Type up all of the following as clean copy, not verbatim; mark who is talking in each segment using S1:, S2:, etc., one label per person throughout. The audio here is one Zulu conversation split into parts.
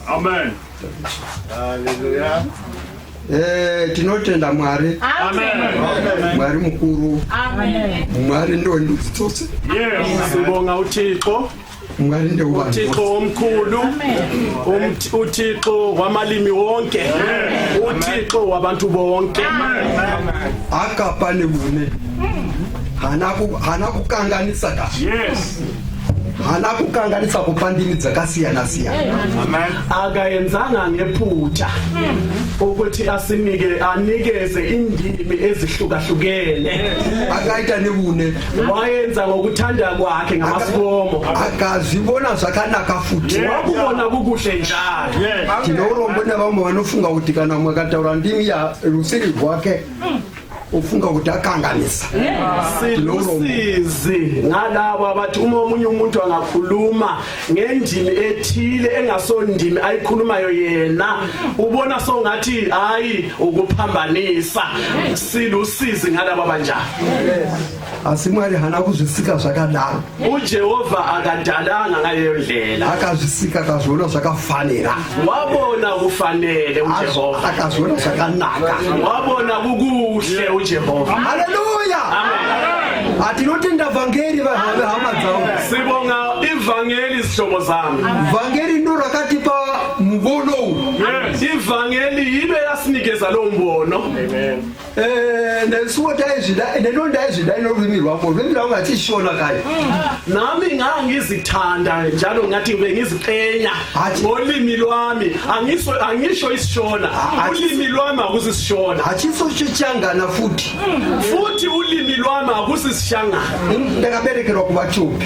S1: Amen.
S2: Hallelujah.
S3: Tinotenda Mwari.
S1: Amen.
S3: Mwari mukuru.
S4: Amen.
S3: Mwari ndo ndudzi dzose.
S1: Yes. Sibonga uThixo.
S3: Mwari ndo
S1: uThixo omkhulu. uThixo wamalimi wonke. uThixo wabantu bonke.
S3: Akapa nebune. Hana kukanganisa ka.
S1: Yes.
S3: Hana kukanganisa kupandini dzakasiyana siyana.
S1: Amen.
S5: Akayenzanga ngephutha ukuthi anikeze indimi ezihlukahlukene.
S3: Akaita nebune.
S5: Wayenza ngokuthanda kwakhe ngamasibomo.
S3: Akazibona zvakanaka futhi.
S5: Wakubona kukuhle njalo.
S3: Tinorombo nevamwe vanofunga kuti kana mwakataura ndimi ya rusiri rwake ufunga kuti akanganisa.
S5: Silusizi ngalabo abathi uma omunye umuntu angakhuluma ngendimi ethile engasondimi ayikhulumayo yena ubona songathi hayi ukuphambanisa. Silusizi ngalabo abanjalo.
S3: Asimwari hana kuzvisika zvakadaro.
S5: uJehova akadalanga ngaleyo ndlela.
S3: Akazvisika akazviona zvakafanira.
S5: Wabona kufanele uJehova.
S3: Akazviona zvakanaka.
S5: Wabona kukuhle uJehova.
S3: Haleluya.
S5: Amen.
S3: Atinotenda vhangeri vahama dzavo.
S5: Sibonga ivangeli zihlobo zami.
S3: Vhangeri ndo rakatipa mubono.
S5: Ivangeli ibe yasinikeza lo mbono.
S1: Amen.
S3: Nesuwo taizvida ndinondazvida inorurimi rwako rurimi rwangu hatishona kai.
S5: Nami ngangizithanda njalo ngathi bengiziqenya ngolimi lwami angisho isishona. Ulimi lwami akusisishona.
S3: Hachiso chichangana futhi
S5: ulimi lwami akusisishangana.
S3: Ndakaberekerwa kuvachopi.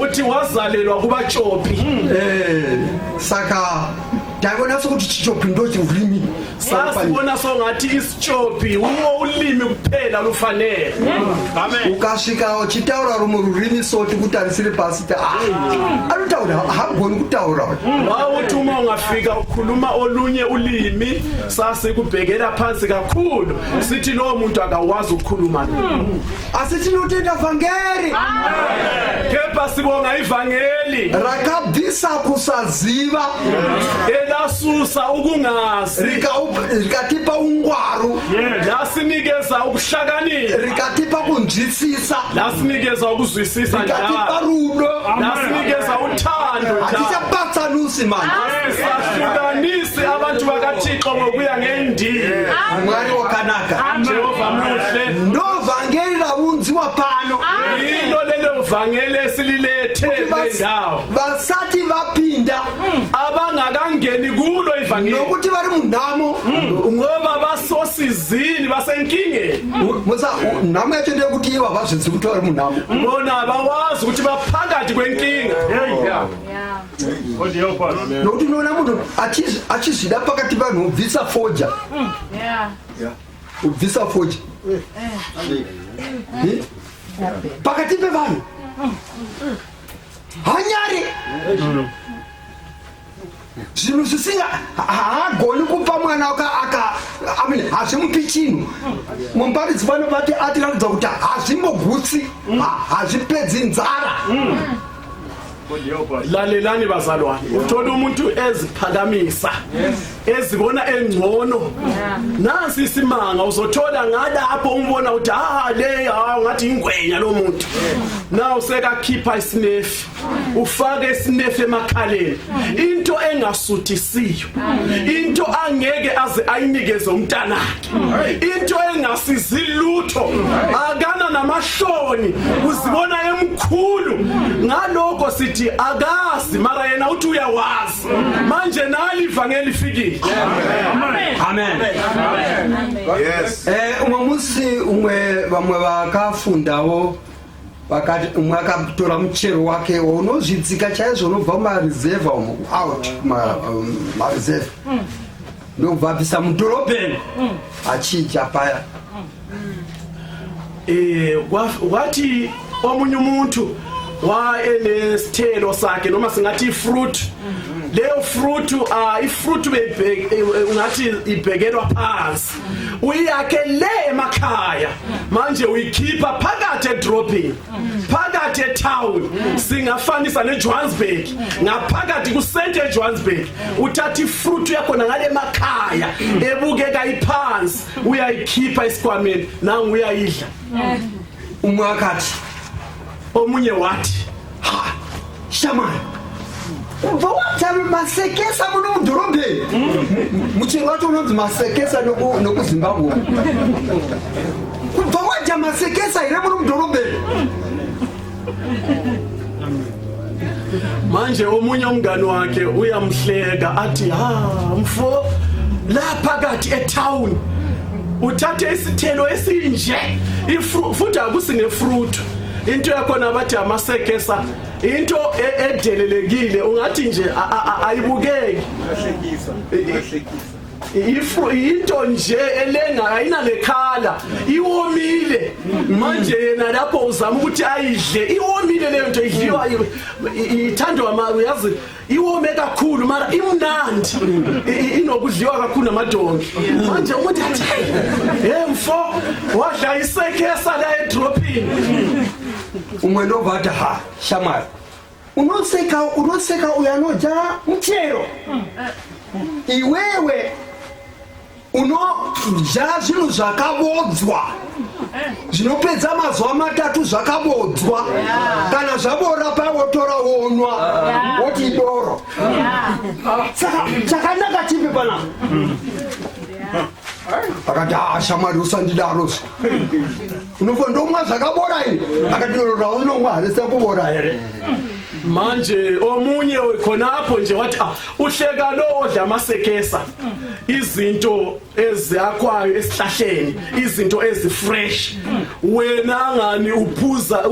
S5: Uthi wazalelwa kubachopi.
S3: Saka ndabona sokuthi chichopi ndo chivulimi.
S5: Sasibona songathi isichopi uwo ulimi kuphela lufanele.
S1: Amen.
S3: Ukasvika uchitaura rumwe rurimi soti kutarisire pasi anotaura hagoni kutaura.
S5: Wawuthi uma ungafika ukhuluma olunye ulimi sasikubhekela phansi kakhulu sithi lo muntu akawazi ukukhuluma.
S3: Asitinotenda vhangeri.
S5: Kepha sibonga ivangeli
S3: Rakabvisa kusaziva.
S5: elasusa ukungazi.
S3: Rikatipa ungwaru.
S5: Lasinikeza ukuhlakanipha.
S3: Rikatipa kunzwisisa.
S5: Lasinikeza ukuzwisisa
S3: Rikatipa
S5: njalo.
S3: rudo.
S5: Lasinikeza uthando njalo.
S3: Hatichapatsanusi mani.
S5: Sahlukanise abantu bakaThixo ngokuya ngendimi.
S3: Mwari wakanaka.
S5: Jehova muhle.
S3: Ndo vhangeri ravunziwa pano.
S5: Into lelo vangeli esililethe lendawo.
S3: Vasati vapinda.
S5: Abangakangeni kulo ivangeli.
S3: Nokuti vari munhamo.
S5: Ngoba basosizini basenkingeni.
S3: Musa nhamo yacho ndeyekuti ivo havazvidzi kuti vari munhamo.
S5: Bona abawazi ukuthi baphakathi kwenkinga.
S1: God help us.
S3: Nokuti unoona munhu achizvida pakati vanhu ubvisa foja. Ubvisa foja. Pakati pevanhu. Hanyari. Zvinhu zvisinga haagoni kupa mwana hazvimupi chinhu. Muparidzi vanovati atiratidza kuti hazvimbogutsi, hazvipedzi nzara.
S5: Lalelani bazalwane, uthola umuntu eziphakamisa ezibona engcono. Nansi isimanga uzothola ngalapho umbona ukuthi le ngathi ingwenya lo muntu. Na usekakhipha isinefu, ufake isinefu emakhaleni. Into engasuthisiyo, into angeke aze ayinikeze umntanakhe, into engasizi lutho, akana namahloni, uzibona emkhulu. Ngalokho sithi akazi mara yena uthi uyawazi. Manje nali ivangeli lifikile.
S1: Amen.
S2: Yes.
S3: Umwe musi vamwe vakafundawo vakati umwe akatora muchero wake unozvidzika chaizvo unobva mumarizevha out marizevha ndobva abvisa mudhorobheni achidya paya.
S5: Wathi omunye umuntu wa enesithelo sakhe noma singathi ifruit leyo fruit ifruit ungathi ibhekelwa phansi uyakhe le emakhaya manje uyikhipha phakathi edropini phakathi etown singafanisa neJohannesburg ngaphakathi kucenter eJohannesburg uthatha ifruit yakho ngale emakhaya ebukeka iphansi uyayikhipha esikhwameni nangu uyayidla
S3: umwakathi
S5: omunye wathi
S3: ha shamani Vawathi masekesa muno mdorobheni muchingato unonzi masekesa nokuZimbabwe vawathi masekesa ire muno mdorobheni
S5: manje omunye umngane wakhe uyamhleka athi mfo la phakathi etown uthathe isithelo esinje futhi akusine fruit into yakhona bathi amasekesa into edelelekile ungathi nje ayibukeki into nje elenga ayina lekhala iwomile manje yena lapho uzama ukuthi ayidle iwomile leyo nto idliwa ithandwa uyazi iwome kakhulu mara imnandi inokudliwa kakhulu namadonki manje umuntu athi mfo wadla isekesa la edropini
S3: umwendo vata ha shamari unoseka uyanoja mchero iwewe unoja zvinhu zvakabodzwa zvinopedza mazuva matatu zvakabodzwa kana zvabora pawotora wonwa woti doro saka chakanaka chipi pana akati shamari usandidarozo unofondomwa zvakabora ini akati raunomwa harisa kubora here
S5: manje omunye khonapho nje wathi uhleka lo odla amasekesa izinto eziyakwayo esihlahleni izinto ezifresh wena ngani uphuza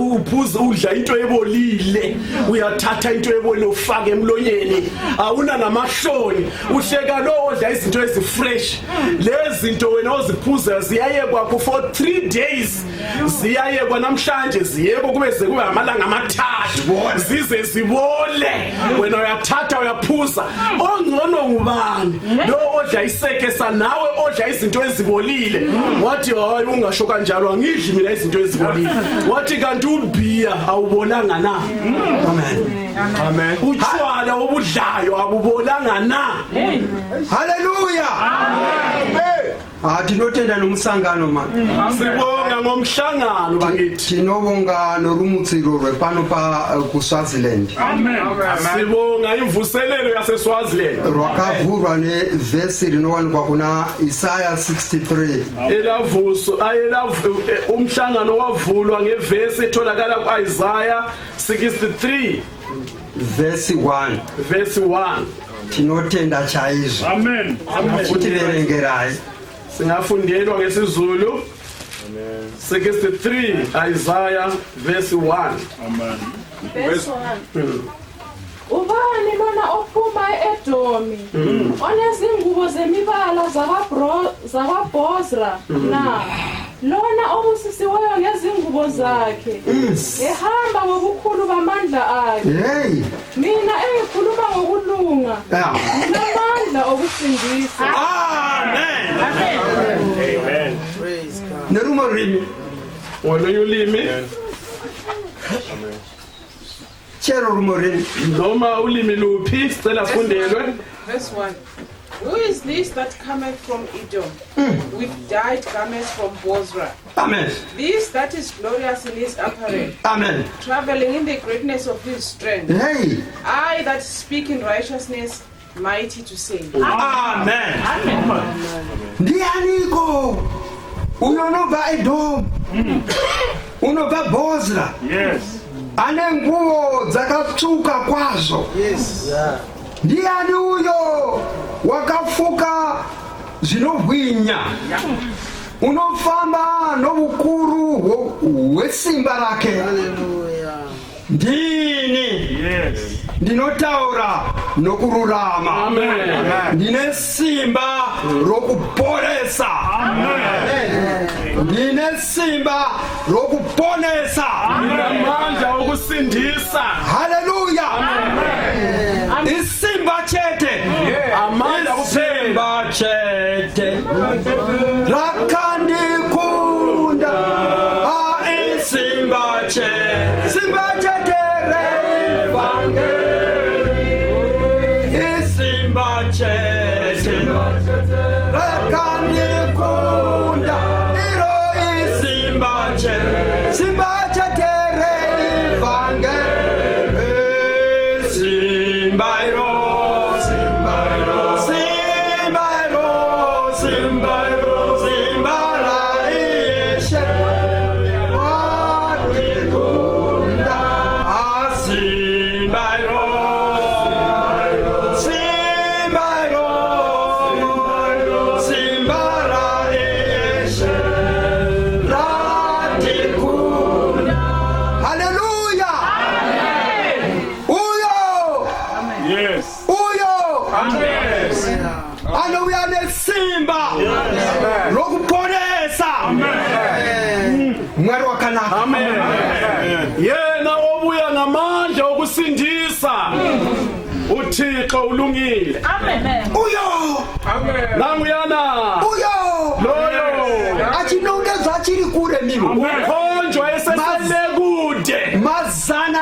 S5: udla into ebolile uyathatha into ebolile ufake emlonyeni awuna namahloni uhleka lo odla izinto ezifresh lezi zinto wena oziphuza ziyayekwa for 3 days ziyayekwa namhlanje ziyekwa kube amalanga amathathu zize zibole wena uyathatha uyaphuza ongcono ngubani lo odla isekesa nawe odla izinto ezibolile wathi hayi ungasho kanjalo angidli mina izinto ezibolile wathi kanti ubhiya awubolanga na amen utshwala obudlayo abubolanga na
S3: haleluya tinotenda nomhlangano manje
S5: sibonga ngomhlangano bakithi
S3: tinobonga norumutsiro rwepano kuSwaziland
S5: sibonga imvuselelo yaseSwaziland
S3: rwakavhurwa nevhesi rinowanikwa kuna Isaya 63
S5: umhlangano wavulwa ngevhesi etholakala kuIsaiah 63
S3: verse 1 tinotenda chaizvo
S1: amen
S3: utiverengerai
S5: singafundelwa ngesizulu 63 Isaiah verse 1
S4: amen verse 1 ubani lona ophuma eEdomi onezingubo zemibala zakwaBozra na lona obusisiweyo ngezingubo zakhe ehamba ngobukhulu bamandla akhe mina engikhuluma ngokulunga namandla okusindisa
S5: amen amen
S3: praise God nerumorimi
S5: woluyulimi
S3: chero rumorimi
S5: noma ulimi luphi sicela sifundelwe
S6: verse 1 Who is this that cometh from Edom with dyed garments from Bozrah?
S3: Amen.
S6: This that is glorious in his apparel.
S3: Amen.
S6: Traveling in the greatness of his strength. I that speak in righteousness, mighty to save.
S5: Amen. Amen.
S3: Ndianiko unonova Edom unova Bozrah.
S1: Yes.
S3: Ane nguo dzakatsvuka kwazvo.
S1: Yes. Yeah.
S3: Ndiani uyo wakafuka zvinobwinya unofamba nobukuru hwesimba rake ndini ndinotaura nokururama. Ndinesimba rokuponesa. Ndinesimba rokuponesa.
S5: Ndinamandla okusindisa.
S3: Haleluya. Isimba chete.
S5: Amandla
S3: Isimba chete. Rakandikunda. Isimba chete. Simba chete. Isimba chete. Rakandikunda. Isimba chete. Simba chete.
S5: Amen. Yena obuya ngamandla okusindisa. Uthixo ulungile.
S7: Amen.
S3: Uyo.
S5: Amen. Nanguyana.
S3: Uyo.
S5: Loyo.
S3: Achinongeza achiri kure mimi.
S5: Ukhonjwa esesele kude.
S3: Mazana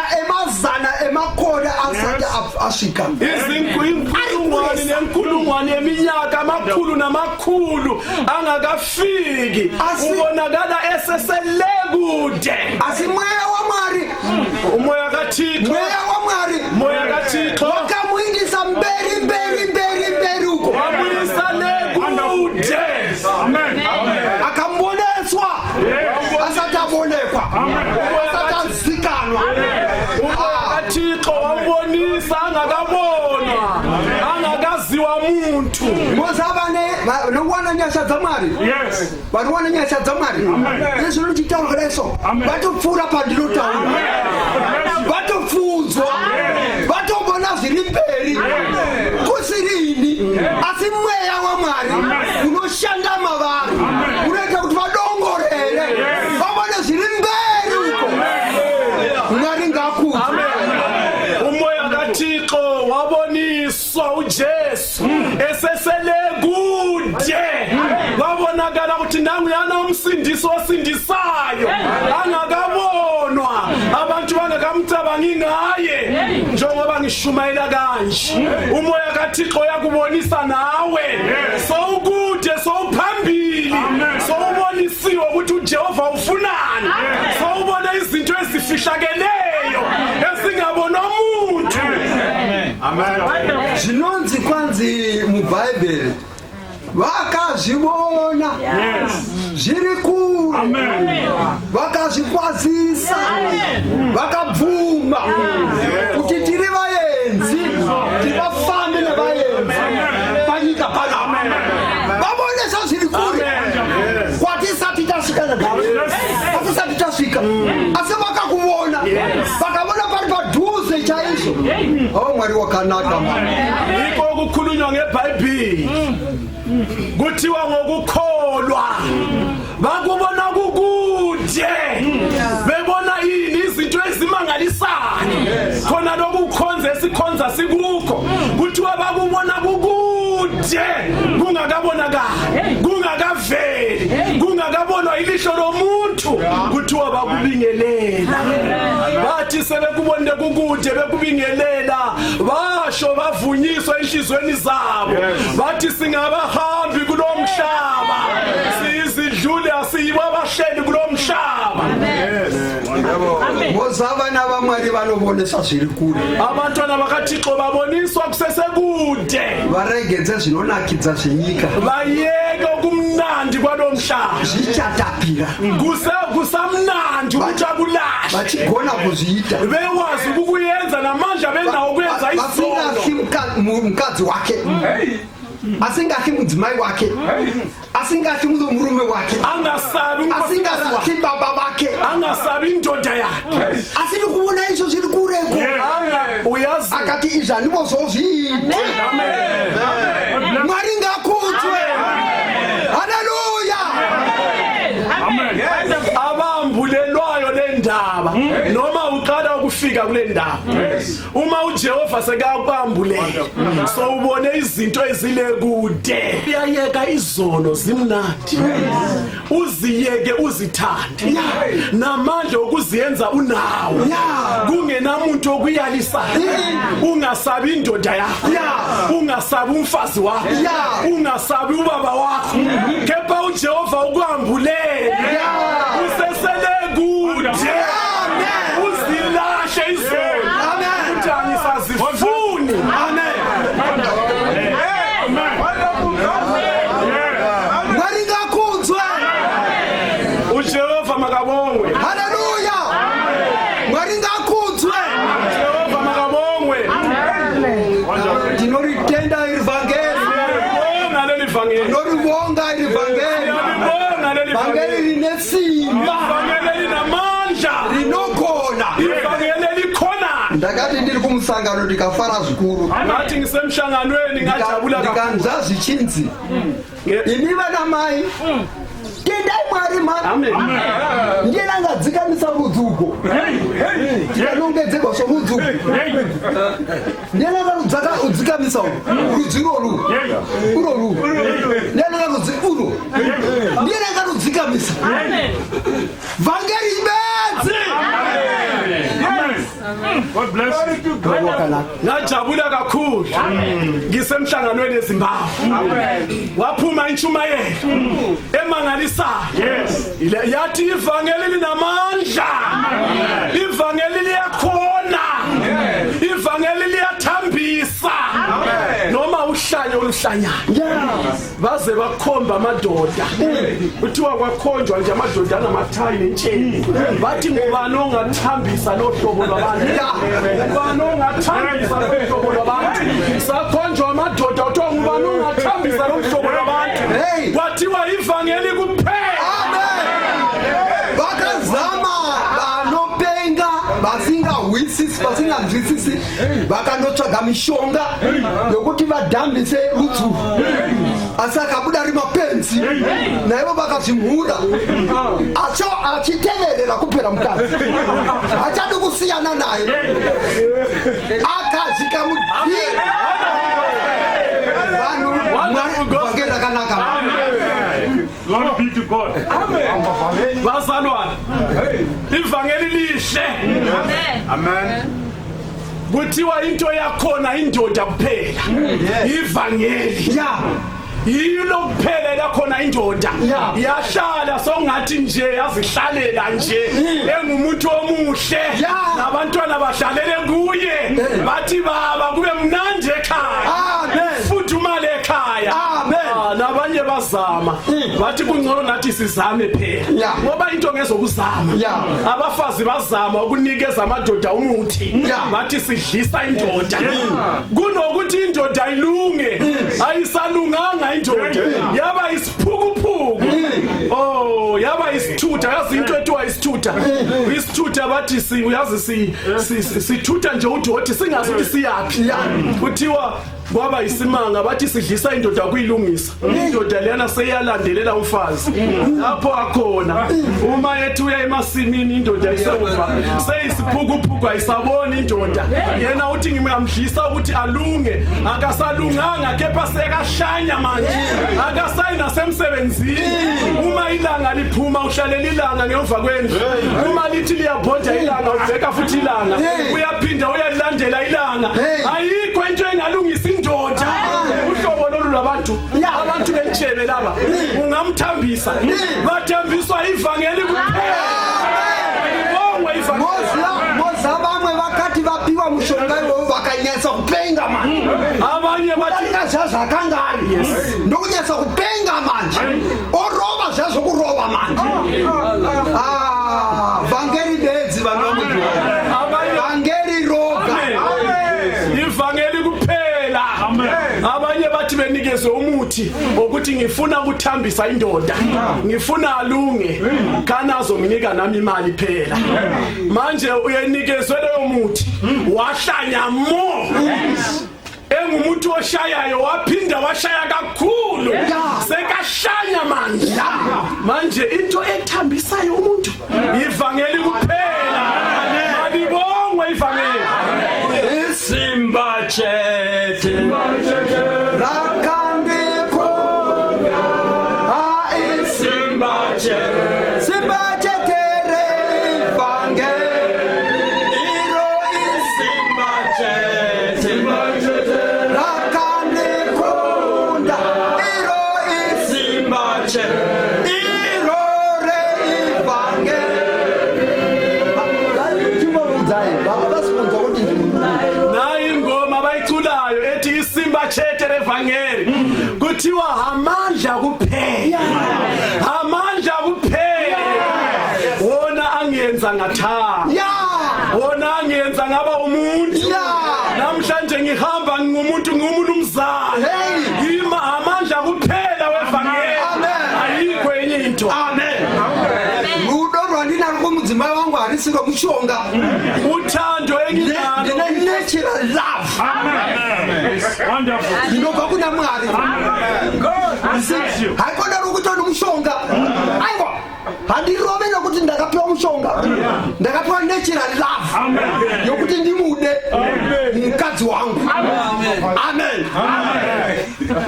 S3: emakhona asanda ashika.
S5: Izinkulungwane nenkulungwane eminyaka amakhulu namakhulu angakafiki. Ubonakala esesele kude.
S3: Asimoya wamari.
S5: Umoya kaThixo. Moya kaThixo.
S3: Wakamwindisa mberi uko.
S5: Wamwisa le kude. Amen.
S3: Akamboneswa. Asatabonekwa. Asatazikanwa.
S5: Umoya wambonisa angakabonwa. Angakaziwa muntu.
S3: Mozabane nokwana nyasha dzamari.
S5: Yes.
S3: Vanwana nyasha dzamari. Yesu luchitaura leso. Vatopfura pandinotaura. Vatopfunzwa. Vatobona zviri mberi. Kusirini. Asi mweya waMwari unoshanda mavari. Unoita kuti vadongorere. Vabone zviri mberi uko. Mwari ngakudzwe.
S5: Umoya kaThixo waboniswa uJesu esesele kude. Wabonakala ukuthi nanguyana umsindisi osindisayo. Angakabonwa. Abantu bangakamcabangi ngaye. Njengoba ngishumayela kanje. Umoya kaThixo yakubonisa nawe. Sowukude sowuphambili. Sowubonisiwe ukuthi uJehova ufunani. Sowubona izinto ezifishakeleyo ezingabonwa umuntu.
S3: Amen. Zvinonzi kwanzi muBhayibheri vakazvibona zviri kure, vakazvikwazisa, vakabvuma kuti tiri vaenzi, tivafambe nevaenzi panyika pano. Vabonesa zviri kure kwatisati tasvika negaro, kwatisati tasvika, asi vakakuvona, vakavona pari padhuze chaizvo. Oh, Mwari wakanaka.
S5: Iko kukhulunywa ngeBhayibheli kuthiwa ngokukholwa bakubona kukude, bebona yini izinto ezimangalisayo, khona lokukhonza esikhonza sikukho kuthiwa bakubona kukude, kungakabonakali, kungakaveli, kungakabonwa ilihlo lomuntu, kuthiwa bakubingelela. Bathi sebekubonile kukude bekubingelela, basho bavunyiswa enhlizweni zabo, bathi singabahambi kulomhlaba, sizidlule asiyibo abahleli kulomhlaba.
S3: Mozavana vaMwari vanobonesa zviri kure,
S5: abantwana bakaThixo baboniswa kusesekude,
S3: varegedze zvinonakidza zvenyika,
S5: bayeke okumnandi kwalomhlaba,
S3: zvichatapira
S5: kusamnandi ukujabulasha,
S3: vachigona kuzviita,
S5: bewazi ukuyenza namandla benawo kuyenza isono,
S3: vasingahli mukadzi wake, asingahli mudzimai wake, asingathi murume wakhe,
S5: angasabi unkosikazi wakhe,
S3: asingathi baba bakhe,
S5: angasabi indoda yakhe.
S3: asili kubona izo zili kureko.
S5: Uyazi
S3: Akati izani bozozini. Mwari ngakhuthwe. Hallelujah.
S5: abambulelwayo lendaba noma uqala ukufika kule ndaba, uma uJehova sekabambulela so ubone izinto ezile kude, uyayeka izono zimnandi, uziyeke uzithande, namandla okuziyenza unawo, kungenamuntu okuyalisa. Ungasabi indoda yakho, ungasabi umfazi wakho, ungasabi ubaba wakho, kepha uJehova ukwambulele, usesele kude, uzilashe izono, uthi angisazifuni.
S3: Mwari ngakhuthwe.
S5: uJehova makabongwe,
S3: Hallelujah. Mwari ngakhuthwe.
S5: uJehova makabongwe.
S3: Ndinoritenda ivangeli.
S5: Siyalibonga leli vangeli,
S3: Ndinolibonga ivangeli.
S5: siyalibonga leli
S3: Ivangeli
S5: vangeli,
S3: linesimba.
S5: ivangeli linamandla,
S3: Linokhona.
S5: ivangeli likhona.
S3: Ndakati ndiri kumsangano ndikafara zvikuru.
S5: Ngathi ngisemhlanganweni ngajabula kakhulu.
S3: Ndikanzazi chinzi. Ini vana mai. Tendai Mwari mani.
S5: Amen.
S3: Ndiyena ngadzikamisa mudzuko. Ndikanongedzerwa somudzuko. Ndiyena ngarudzaka udzikamisa rudziro ru. Uro ru. Ndiyena ngarudziro. Ndiyena ngarudzikamisa. Vangeli bedzi.
S7: God bless you.
S5: Ngajabula kakhulu ngisemhlanganweni eZimbabwe, waphuma intshumayelo emangalisayo, yathi ivangeli linamandla, ivangeli liyakhona, ivangeli liyathambisa, noma uhlanye oluhlanyana. Baze bakhomba amadoda, kuthiwa kwakhonjwa nje amadoda anamathayi nentsheni, bathi ngubani ongathambisa lohlobo lwabantu, ngubani ongathambisa lohlobo lwabantu. Sakhonjwa amadoda, kuthiwa ngubani ongathambisa lohlobo lwabantu, kwathiwa ivangeli kuphela.
S3: Vakazama vanopenga vasingawisisi vasinganzwisisi vakanotsvaga mishonga yokuti vadhambise rudzu, asi akabuda ari mapenzi naivo vakazvimhura. Achiteverera kupera mukadzi, hachadi kusiyana naye, akazvika mudhii. Vanhu vangeri rakanaka.
S7: Glory be to God.
S5: Bazalwane, ivangeli lihle.
S2: Amen.
S5: Kuthiwa into yakhona indoda kuphela, ivangeli yilo kuphela lakhona indoda, yahlala songathi nje yazihlalela nje, engumuntu omuhle, nabantwana bahlalele kuye, bathi baba kube mnandi ekhaya, futhumale ekhaya. Nabanye bazama, bathi kungcono nathi sizame phela, ngoba into ngezokuzama. Abafazi bazama ukunikeza amadoda umuthi, bathi sidlisa indoda, kunokuthi indoda ilunge, ayisalunganga indoda, yaba isiphukuphuku. Oh, yaba isithutha. Yazi into ethiwa isithutha, isithutha bathi uyazi sithutha nje udoti singazi ukuthi siyaphi. Kuthiwa kwaba isimanga, bathi sidlisa indoda kuyilungisa, indoda leyana seyalandelela umfazi lapho akhona. Uma yethi uya emasimini indoda isekuva, seyisiphukuphuku, ayisaboni indoda. Yena uthi ngimyamdlisa ukuthi alunge, akasalunganga, kepha sekahlanya manje, akasayina semsebenzini. Uma ilanga liphuma uhlalela ilanga ngemva kwendlu, uma lithi liyabhoda ilanga ubheka futhi ilanga, uyaphinda uyalandela ilanga. Ayikho into engalungisa indoda. Uhlobo lolu lwabantu, abantu bentshebe laba, ungamthambisa, bathambiswa ivangeli kuphela. Bongwe ivangeli.
S3: Moza bamwe vakati vapiwa mushonga vakanyasa kupenga manje,
S5: Abanye bathi
S3: vatingazaza kangani ndokunyasa kupenga manje, orova zvazokurova manje. Vangeli bedzi vanomujua, vangeli roga.
S5: ivangeli kuphela. Abanye bathi uyanikezwe umuthi ukuthi ngifuna ukuthambisa indoda, ngifuna alunge, kana azonginika nami imali phela. Manje uyanikezwe leyo muthi, wahlanya mo. Engumuntu oshayayo waphinda washaya kakhulu, sekashanya manje into ethambisayo umuntu ivangeli kuphela. Malibongwe ivangeli.
S1: Isimba chethe
S3: Rakambi konga
S1: Isimba chethe
S3: Simba chetere vange
S1: Iro isimba chethe
S3: Rakambi konga Iro
S1: Isimba chethe
S3: Iro re vange Chuma mudai baba sifunza kuti
S5: Nayi ingoma bayiculayo ethi isimba chethe levangeli kuthiwa amandla kuphela, amandla kuphela. Wona angenza ngathanga, wona angenza ngaba umuntu. Namhlanje ngihamba ngumuntu umzana. Yima amandla kuphela wevangeli, ayikho enye into.
S3: Rudo rwandina rumudzimai wangu harisiro mushonga.
S5: Uthando enginalo,
S3: Natural love.
S7: Wonderful.
S3: Ndinobva kuna Mwari.
S7: Bless you.
S3: Haikona rukuto mushonga. Aiwa. Handirove nokuti ndakapiwa mushonga. Ndakapiwa natural love. Yokuti ndimude mukadzi wangu. Amen.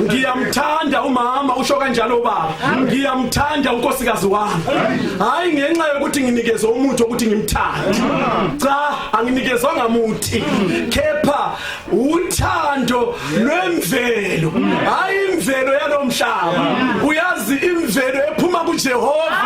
S5: ngiyamthanda umama usho kanjalo baba, ngiyamthanda unkosikazi wami. Hayi ngenxa yokuthi nginikezwe umuthi ukuthi ngimthande. Cha, anginikezwa ngamuthi, kepha uthando lwemvelo, hayi imvelo yalomhlaba. Uyazi imvelo ephuma kuJehova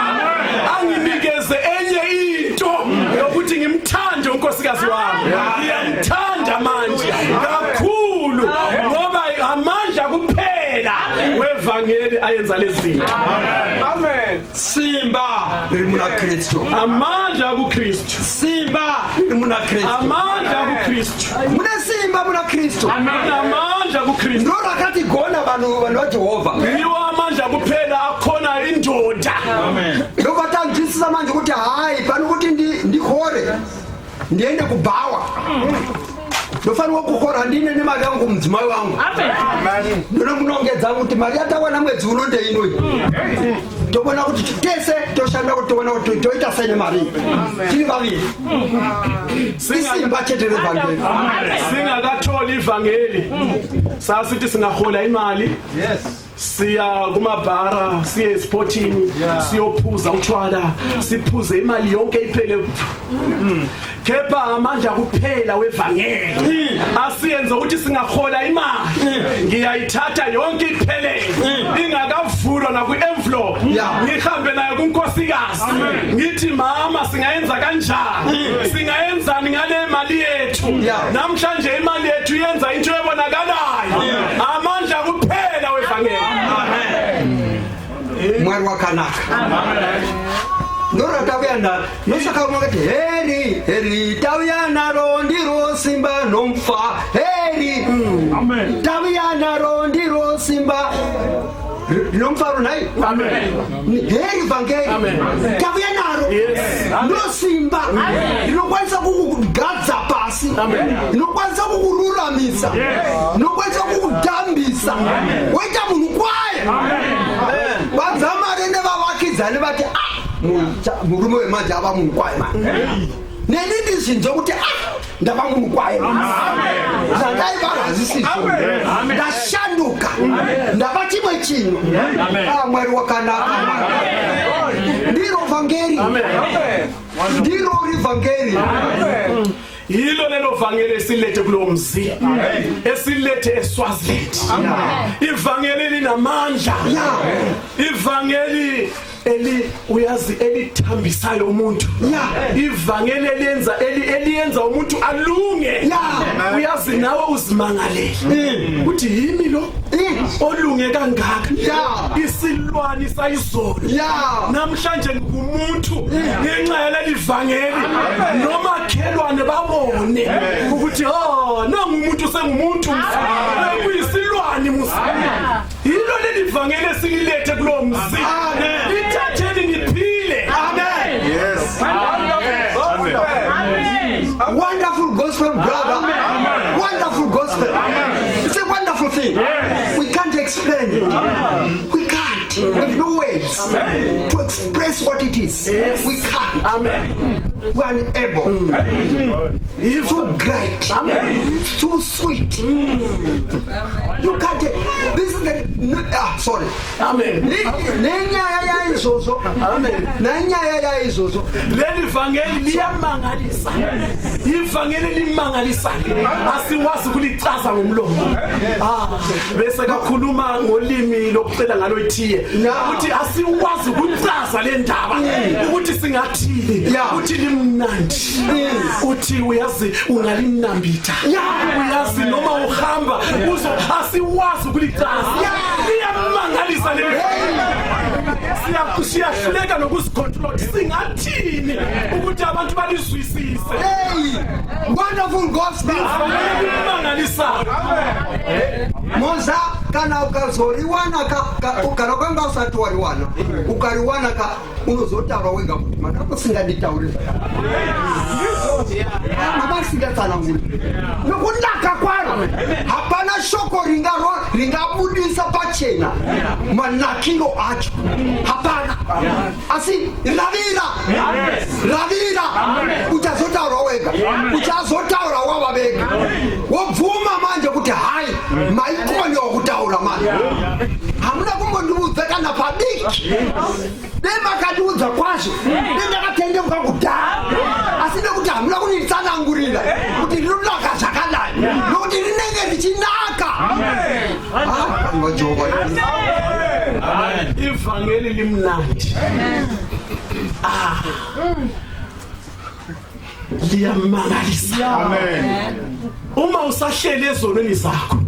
S5: anginikeze enye into yokuthi ngimthande unkosikazi wami. Ngiyamthanda manje kakhulu ngoba amandla kuphela wevangeli ayenza lezinto.
S1: Amen. Simba
S3: Rimuna Kristo.
S5: Amandla kuKristu,
S1: Simba
S3: Rimuna Kristo.
S5: amandla kuKristu,
S3: Muna simba muna Kristo.
S5: amandla kuKristu.
S3: Ndo rakati gona vanhu vaJehovah.
S5: Yiwo amandla kuphela akhona indoda.
S3: Ndo vatanzwisisa manje kuti hayi pano kuti ndikhore ndiende kubhawa. Ndofanirwa kukhora handine nemari yangu mudzimai wangu. Ndonomunongedza kuti mari yatawana mwedzi uno ndeinoyi. Tobona kuti tese toshanda kuti tobona kuti toita sene mari. Tiri vaviri. Isimba chete revangeli.
S5: Singakatholi ivangeli sasithi singahola imali. Siya kumabhara, siye esportini, siyophuza utshwala, siphuze imali yonke iphele. Kepha amandla kuphela wevangeli asiyenze ukuthi singahola imali. Ngiyayithatha yonke iphelele ingakavulwa na ku-envelope, ngihambe nayo kunkosikazi ngithi mama singayenza kanjani, singayenzani ngale mali yethu. Namhlanje imali yethu yenza into ebonakalayo. Amandla kuphela wevangeli.
S3: Mwari wakanaka. Ndora tauya naro. Nosaka mwakati heri tauya naro ndiro simba nomfa. Heri tauya naro ndiro simba nomfa runai. Heri vangeli. Tauya naro ndo simba inokwanisa kukugadza pasi, inokwanisa kukururamisa, inokwanisa kukudambisa waita munhu kwaye. Vadzamari nevavakidzani vati murume wemanje ava munhu kwaye neni ndizinzo kuti ndava munhu kwaye zvandaivarazisiso ndashanduka ndava chimwe chinhu. Mwari wakanaka. Ndiro vhangeri, ndiro rivhangeri.
S5: Yilo lelo vangeli esilethe kulo mzi, esilethe eSwaziland. Ivangeli linamandla, ivangeli uyazi elithambisayo umuntu, ivangeli eliyenza umuntu alunge. Uyazi nawe uzimangalele uthi yimi lo olunge kangaka, isilwane sayizolo. Namhlanje ngumuntu ngenxa yaleli vangeli, nomakhelwane babone ukuthi nangu umuntu sengumuntu, kuyisilwane ngubani musa yilo leli vangeli esilethe kulo mzi lithatheni niphile amen
S7: Yes.
S3: Wonderful gospel, brother. Wonderful gospel. It's a wonderful thing. We can't explain it. We can't. We have no words to express what it is. We can't.
S5: amen
S3: We are unable. It's so great. So sweet. You can't. This is the. Sorry.
S5: amen
S3: Nenyaya izozo.
S5: amen
S3: Nenyaya izozo.
S5: leli vangeli liyamangalisa ivangeli limangalisa asiwazi ukulichaza ngomlomo bese kakhuluma ngolimi lokucela ngalo ithiye ukuthi asiwazi ukuchaza le ndaba ukuthi singathini ukuthi limnandi uthi uyazi ungalinambitha uyazi noma uhamba uzo asiwazi ukulichaza liyamangalisa le siyahleka nokuzicontrol singathini ukuthi abantu balizwisise
S3: Wonderful gospel.
S5: limangalisa
S3: Moza kana ukazoriwana kana kwanga usati wariwana ukariwana ka unozotaura wega kuti manapo singaditaure mama singatsana nguri nokundaka kwaro hapana shoko ringabudisa pachena manakiro acho hapana asi ravira uchazotaura wega uchazotaura wavavega wobvuma manje kuti hai maikoni okutaura manje hamuna kumbondiudza kana padiki demakatiudza kwazvo dendakatendeuka kudhaya asi nekuti hamuna kunitsanangurira kuti rinonaka zvakadai nokuti rinenge richinaka
S5: ivangeli limnandi liyamangalisa uma usahlele ezonweni zakho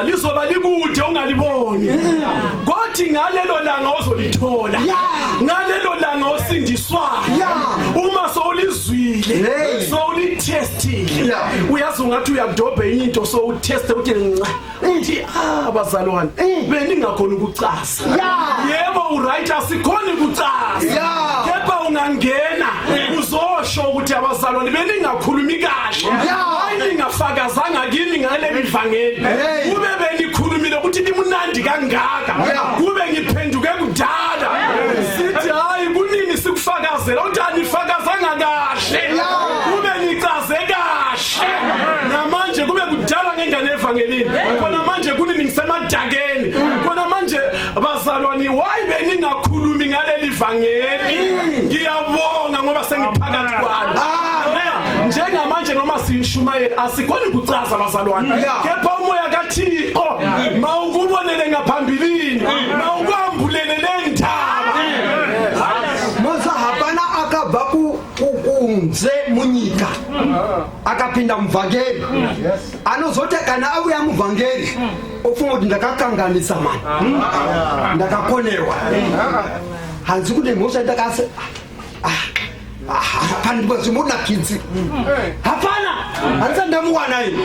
S5: lizoba likude ungaliboni kodwa ngalelo langa uzolithola ngalelo langa osindiswayo uma sowulizwile sowulithestile uyazi ungathi uyadobha into sowutheste uthi abazalwane beningakhona ukuchaza yebo uright asikhona ukuchaza kepha ungangena uzosho ukuthi abazalwane beningakhulumi kahle hayi ningafakazanga kimi ngale ivangeli kube benikhulumile ukuthi limunandi kangaka kube ngiphenduke kudala sithi hayi kunini sikufakazela ukuthi anifakazanga kahle kube nichaze kahle namanje kube kudala ngengane evangelini kona manje kunini ngisemadakeni kona manje abazalwane why beningakhulumi ngaleli ivangeli ngiyabonga ngoba sengiphakathi kwalo njengamanje noma sishumayeli asikhoni ukuchaza abazalwane kepha umoya kaThixo mawukubonele ngaphambilini mawukwambulele le ndaba
S3: moza hapana akabva kunze munyika akapinda muvhangeri anozoti kana auya muvhangeri ofunga kuti ndakakanganisa mani ndakakonerwa hanzi kuti mhosva ndakase pandibozvimunakidzi hapana handisa ndamuwana ini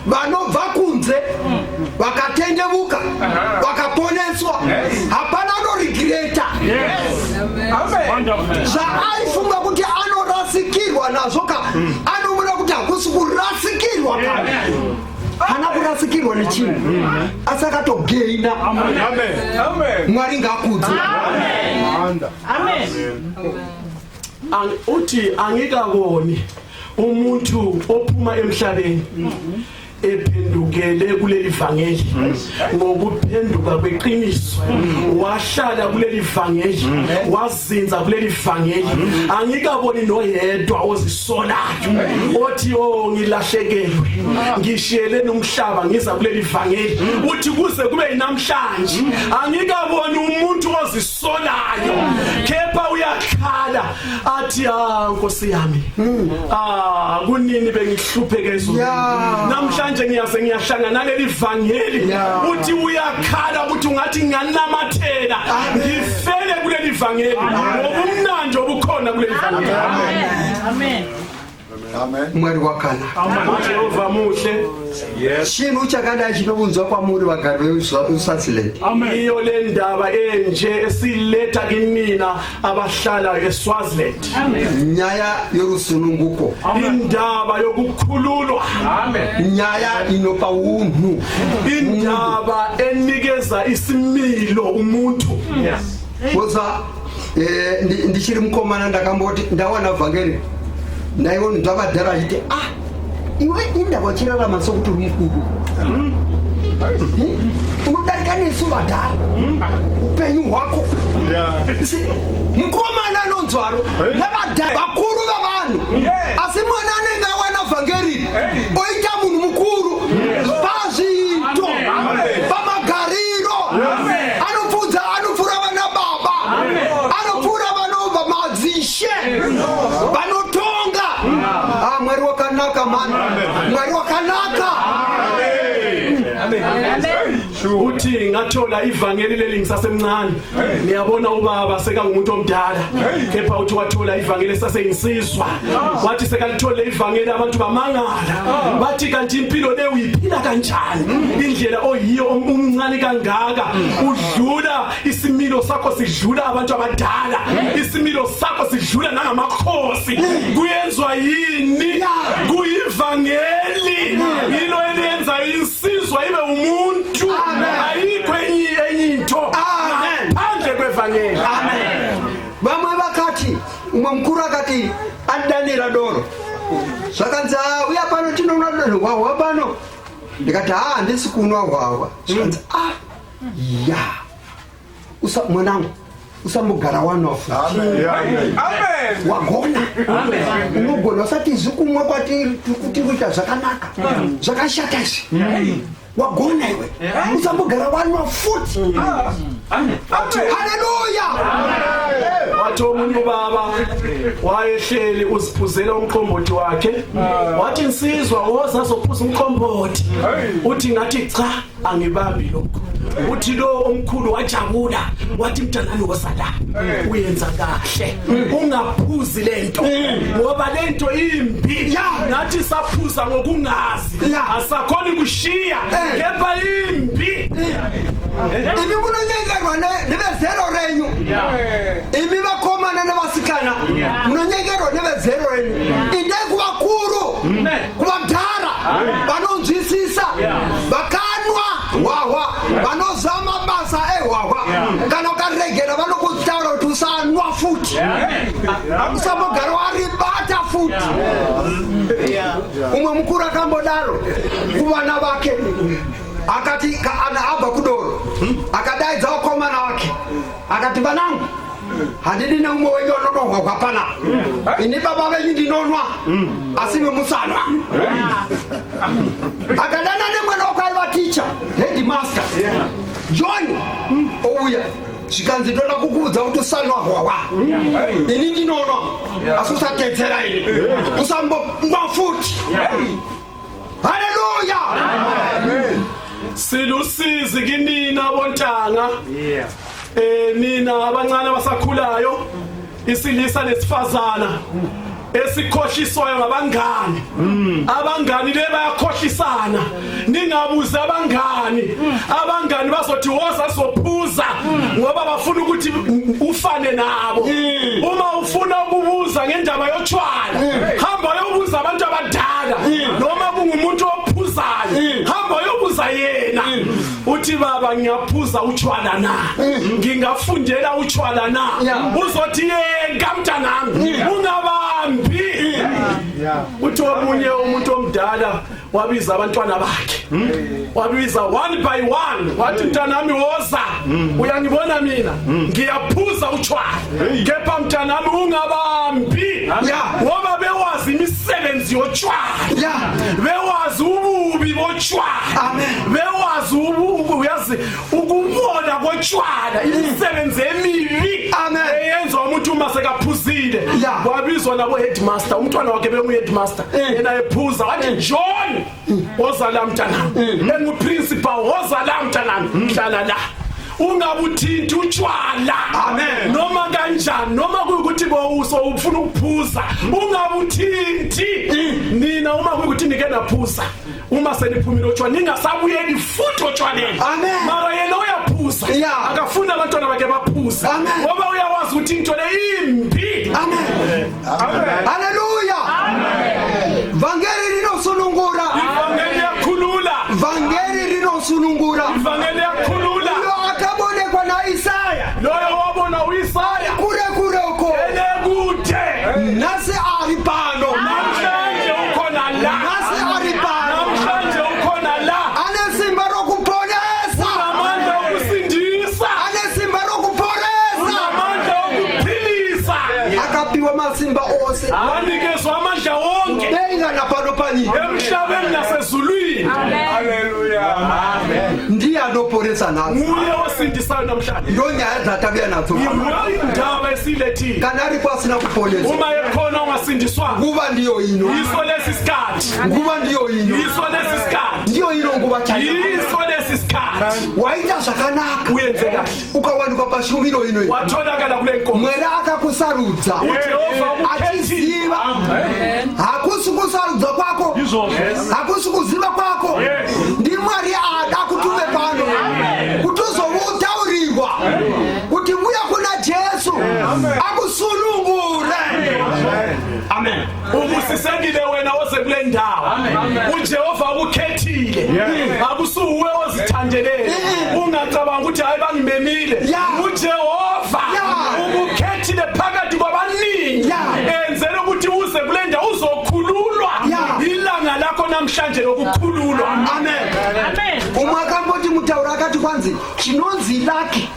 S3: vanobva kunze vakatendevuka vakaponeswa hapana anorigireta zvaaifunga kuti anorasikirwa nazvo anomuna kuti hakusi kurasikirwa hana kurasikirwa nechinhu asi akatogeina mwari ngakudze
S5: uthi angikaboni umuntu ophuma emhlabeni ephendukele kuleli vangeli ngokuphenduka kweqiniso wahlala kuleli vangeli wazinza kuleli vangeli angikaboni noyedwa ozisolayo othi ngilahlekelwe ngishiyele nomhlaba ngiza kuleli vangeli uthi kuze kube namhlanje angikaboni umuntu ozisolayo kepha uyakhala athi Nkosi yami kunini bengihlupheke zona namhlanje ngiyaze ngiyahlangana naleli vangeli uthi uyakhala ukuthi ungathi nganamathela ngifele kuleli vangeli ngobumnandi obukhona kuleli vangeli
S4: amen
S3: Mwari wakana.
S5: Jehova muhle.
S3: Shini uchakada chinobunzwa kwamuri vagari veSwaziland.
S5: Iyo le ndaba enje esiletha kimina abahlala eSwaziland.
S3: Nyaya yorusununguko.
S5: Indaba yokukhululwa.
S3: Nyaya inopa unhu.
S5: Indaba enikeza isimilo umuntu.
S3: Boza ndichiri mukomana ndakamboti ndawana vhangeri ndaiona ndavadhara chiti iwe indaba chirarama sokuti uri mukuru unodarika nesu vadhara upenyu hwako mukomana anonzwaro navadhara vakuru vavanhu asi mwana anenge awana vhangeri oita munhu mukuru pazvito pamagariro anopfuura vana baba anopfuura vanobva madzishe vanotonga Mwari wakanaka mani Mwari wakanaka
S5: uthi ngathola ivangeli leli ngisasemncane ngiyabona ubaba sekangumuntu omdala kepha uthi wathola ivangeli saseyinsizwa wathi sekalithola ivangeli abantu bamangala bathi kanti impilo le uyiphila kanjani indlela oyiyo umncane kangaka udlula isimilo sakho sidlula abantu abadala isimilo sakho sidlula nangamakhosi kuyenzwa yini kuyivangeli yilo elenza insizwa ibe umuntu ayikho enye into ngaphandle kwevangeli.
S3: Vamwe vakati umwe mukuru akati adanira doro zvakanzi uya pano tinoona hwahwa pano ndikati handisi kunwa hwahwa zvakanzi mwanangu usambogara wanofu wagona unogona usati zikumwe kwatiri kuti kuita zvakanaka zvakashata izvi wagona iwe usambogara wanofuti. Haleluya.
S5: Wathi omunye ubaba wayehleli uziphuzela umqombothi wakhe wathi insizwa woza azophuza umqombothi uthi ngathi cha angibambi lokho uthi lo omkhulu wajabula wathi mntanami wosala uyenza kahle ungaphuzi lento ngoba lento imbi nathi saphuza ngokungazi asakhona kushiya kepha imbi
S3: ibi munonyengerwa nevezero renyu ibi vakomana nevasikana munonyengerwa nevezero renyu indai kuvakuru kuvadhara vanonzwisisa vakanwa hwahwa vanozama mabasa ehwahwa kana ukaregera vanokutaura kuti usanwa futi usambogara waribata futi. Umwe mukuru akambodaro kuvana vake akati abva kudoro akadaidza vakomana vake akati vanangu handidi neumwe wenyu anonwa hwapana ini baba venyu ndinonwa asi vemusanwa akadana nemwana wakaiva ticha headmaster John ouya zvikanzi ndoda kukuudza kuti usanwa hwawa ini ndinonwa asi usatedzera ini usambomwa futi. Haleluya.
S5: Silusizi kinina bontanga nina abancane abasakhulayo isilisa nesifazana esikhohliswayo ngabangani abangani le bayakhohlisana ningabuza abangani bazothi woza sophuza ngoba bafuna ukuthi ufane nabo uma ufuna ukubuza ngendaba yotshwala hamba uyobuza abantu abadala noma kungumuntu ophuzayo hamba uyobuza yena uthi baba ngiyaphuza utshwala na ngingafundela utshwala na uzothi yeka mntanami ungabambi uthi omunye umuntu omdala wabiza abantwana bakhe wabiza one by one wathi mntanami woza uyangibona mina ngiyaphuza utshwala kepha mntanami ungabambi ngoba bewazi imisebenzi yotshwala bewazi ububi botshwala bewazi uyazi ukubona kotshwala imisebenzi emibi eyenza umuntu uma sekaphuzile wabizwa nabo headmaster umntwana wakhe bengu headmaster yena ephuza wathi John woza la mntanami engu principal woza la mntanami hlala la ungabuthinti utshwala
S3: Amen.
S5: noma kanjani noma kuyikuthi bowuso ufuna ukuphuza ungabuthinti nina uma kuyikuthi nike naphuza uma seniphumile utshwala ningasabuyeli futhi otshwaleni
S3: Amen.
S5: mara yena uyaphuza
S3: Yeah.
S5: akafuna abantwana bakhe baphuza
S3: Amen.
S5: ngoba uyawazi ukuthi into le imbi.
S3: Amen. Hallelujah. Vangeli linosunungura.
S5: Ivangeli yakhulula.
S3: Vangeli linosunungura.
S5: Ivangeli yakhulula.
S3: Lo akabonekwa na Isaya.
S5: Loyo wabona uIsaya
S3: Kure uko.
S5: elekude.
S3: Nasi ari pano.
S5: Namhlanje ukhona la.
S3: Nasi ari pano.
S5: Namhlanje ukhona la.
S3: Anesimba lokuponesa.
S5: Amandla okusindisa.
S3: Anesimba lokuponesa.
S5: Amandla okuphilisa.
S3: Akapiwa masimba ose.
S5: Wanikezwa amandla wonke.
S3: Benga na pano pani.
S5: Emhlabeni nasezulwini.
S7: Hallelujah. Amen.
S3: Ndiye anoponesa nazo.
S5: Nguye osindisayo namhlanje.
S3: Ndo nyaya dzatabuya nadzo.
S5: Indaba esilethile.
S3: Kanari kwasina kuponesa.
S5: Uma ekhona ongasindiswa.
S3: Nguva ndiyo ino.
S5: Yiso lesi sikhathi.
S3: Nguva ndiyo ino.
S5: Yiso lesi sikhathi.
S3: Ndiyo ino nguva chaya.
S5: Yiso lesi sikhathi.
S3: Waita zvakanaka.
S5: Uyenze kahle.
S3: Ukawanikwa pashumiro ino.
S5: Watholakala kule nkonzo.
S3: Mwera akakusarudza.
S5: uJehova
S3: Achiziva. Hakusi kusarudza kwako. Hakusi kuziva kwako. Ndi Mwari akutume pano. Kuti uzovutaurirwa. Kuti uya kuna Jesu. Akusunungure.
S5: Amen. Ubusisekile wena oze kule ndawo. uJehova ukukhethile. Akusuwe ozithandelele. Ungacabanga ukuthi hayi bangimemile. uJehova ukukhethile phakathi kwabaningi. Enzela ukuthi uze kule ndawo uzokhululwa. Ilanga lakho namhlanje lokukhululwa. Amen.
S4: Amen.
S3: Umwe akamboti mutaura akati kwanzi chinonzi laki.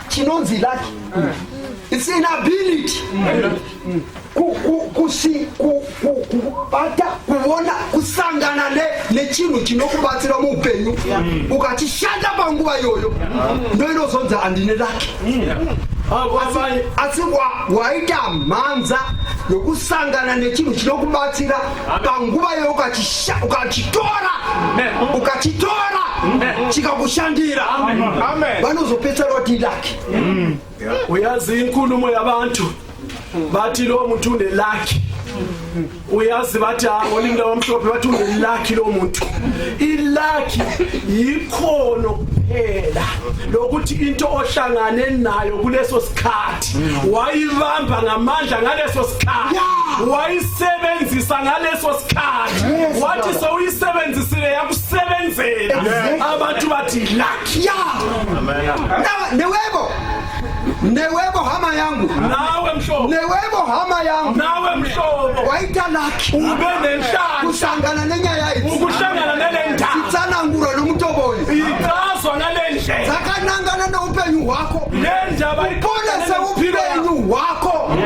S3: Chinonzi laki. It's inability. Kubata kuona kusangana nechinhu chinokubatsira muupenyu ukachishanda panguva yoyo ndo inozonza andine laki. Asi waita mhanza yokusangana nechinhu chinokubatsira panguva yoyo ukachitora chikakushandira vanozopedzera kuti laki.
S5: Uyazi inkulumo yabantu bathi lo muntu unelaki. Uyazi bathi olimi lwamhlophe bathi unelaki lo muntu. Ilaki yikhono kuphela lokuthi into ohlangane nayo kuleso sikhathi wayibamba ngamandla ngaleso sikhathi wayisebenzisa ngaleso sikhathi wathi sewuyisebenzisile yakusebenzela. Abantu bathi lucky.
S3: Newebo hama yangu.
S5: Nawe mhlobo.
S3: Newebo hama yangu.
S5: Nawe mhlobo.
S3: Waita laki.
S5: Ube nenhlanhla.
S3: Kusangana nenyaya idzi.
S5: Ukuhlangana nelendaba.
S3: Sitsanangura nomutoboyo.
S5: Iqazwa ngalendlela.
S3: Zakanangana noupenyu hwako.
S5: Lendaba
S3: iponese upenyu hwako.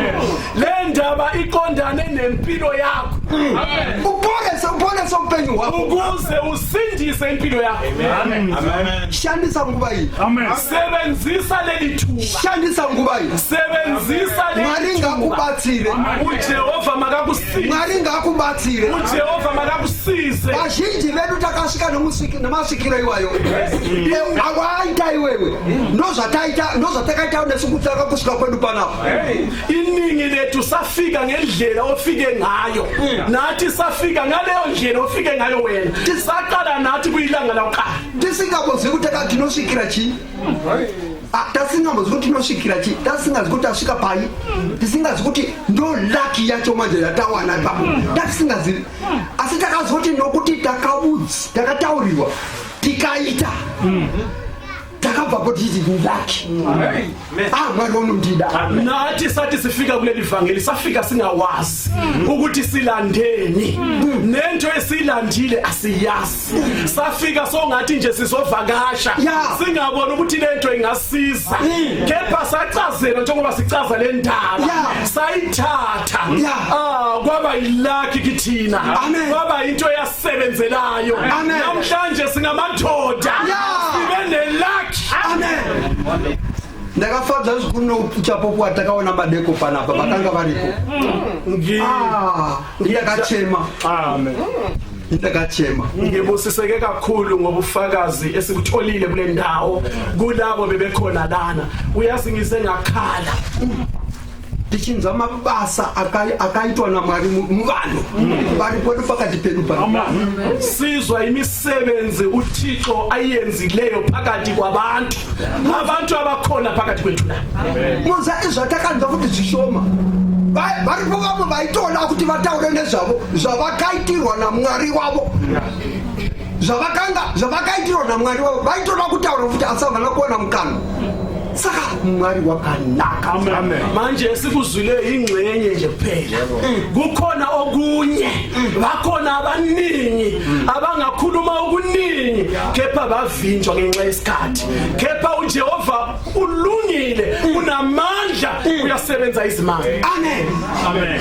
S5: Lendaba iqondane nempilo yakho. Uponese
S3: upenyu hwako.
S5: Ukuze usindise impilo yakho.
S7: Amen. Amen.
S3: Shandisa nguva hii.
S7: Amen.
S5: Sebenzisa leli thuba.
S3: Shandisa nguva hii.
S5: Sebenzisa leli thuba.
S3: Mwari ngakubatsire.
S5: uJehova makakusize.
S3: Mwari ngakubatsire.
S5: uJehova makakusize.
S3: Vazhinji vedu takasvika nemasvikiro iwayo. Awaita iwewe. Ndozvatakaita nesukutaka kusvika kwedu panapa.
S5: Iningi lethu safika ngendlela ofike ngayo. Nathi safika ngaleyo ndlela ofike ngayo wena. Tisaqala nathi kuyilanga lokuqala.
S3: Tisingabozi ukuthi tinosvikira chi. Tasingabozi ukuthi tinosvikira chi. Tasingazi ukuthi asvika pai. Tisingazi kuti ndo lucky yacho manje yatawana ipapo. Tasingazi. Asi takazi kuti nokuti takatauriwa. Tikaita. Takabva kuti lucky. Mwari unondida.
S5: Nathi sathi sifika kuleli vangeli safika singawazi ukuthi silandeni. Nento esilandile asiyazi. Safika songathi nje sizovakasha. Singabona ukuthi lento ingasiza. Kepha sacazela njengoba sicaza le ndaba. Sayithatha. Kwaba yilaki kithina. Kwaba into yasebenzelayo. Namhlanje singamadoda. Sibe nelaki.
S3: Amen. Ndakafadza zvikuru uchapopo atakaona madeko panapa vakanga varipo. Ndakachema.
S7: Amen.
S3: intakachema.
S5: Ngibusiseke kakhulu ngobufakazi esikutholile kule ndawo kulabo bebekhona lana. Uyazi ngize ngakhala.
S3: Tichinza amabasa akaitwa na Mwari muvano. Bari podi pakati pedu pano.
S5: Sizwa imisebenzi uThixo ayenzileyo phakathi kwabantu. Abantu abakhona phakathi kwethu la.
S3: Muza izatakanza kuti zishoma. Bari pokamo baitola kuti vataure nezvavo zvavakaitirwa naMwari wavo. Zvavakaitirwa naMwari wavo vaitola kutaura kuti asavana kuona mukana. Saka Mwari wakanaka.
S5: Manje sikuzwile ingcenye nje kuphela. Kukhona okunye, bakhona abaningi abangakhuluma okuningi kepha bavinjwa ngenxa yesikhathi. Kepha uJehova ulungile, unamandla, uyasebenza izimanga.
S3: Amen.
S7: Amen.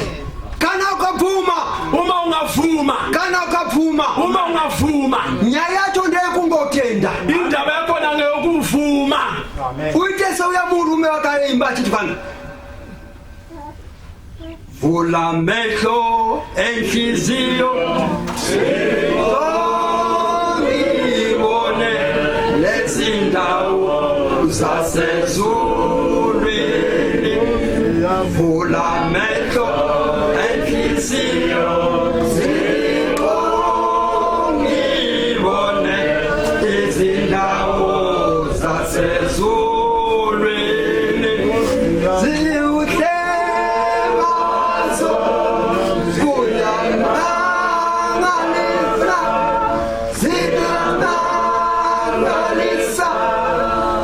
S3: Kana ukavuma,
S5: Uma ungavuma,
S3: kana ukavuma,
S5: uma ungavuma,
S3: nyaya yacho ndeyekungotenda.
S5: indaba yakho ngeyokuvuma.
S3: Uite seuya murume wakaimba achitifana. Vula mehlo enhliziyo ngibone lezi ndawo zasezulwini. Vula mehlo enhliziyo ngibone izindawo zasezulwini. Ziuhlemazo kuyamangalisa, ziyamangalisa,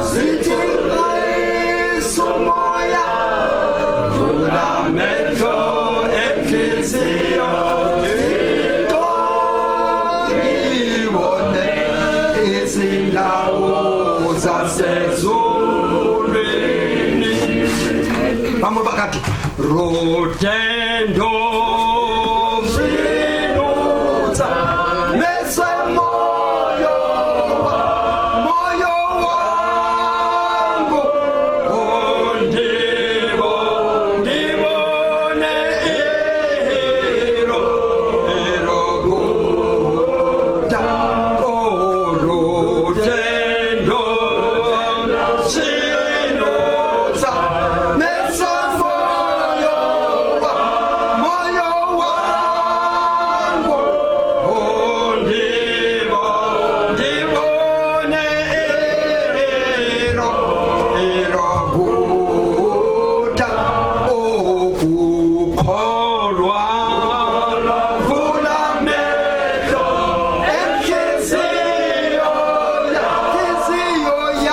S3: zithingisa umoya. Vula mehlo enhliziyo ngibone izindawo zasezulwini. Vamwe vakati rutendo mvinutsa mese moyo wangu ndibone iro kuta rutendo mvinutsa mese moyo wangu ndibone iro kuta okukholwa. Vula mehlo enhliziyo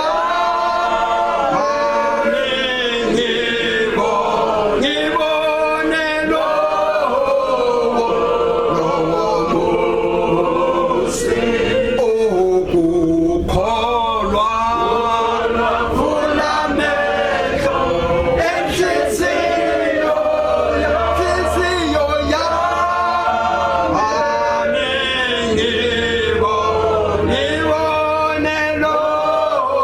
S3: yami ngibone lowo muzi okukholwa. Vula mehlo enhliziyo yami ngibone lowo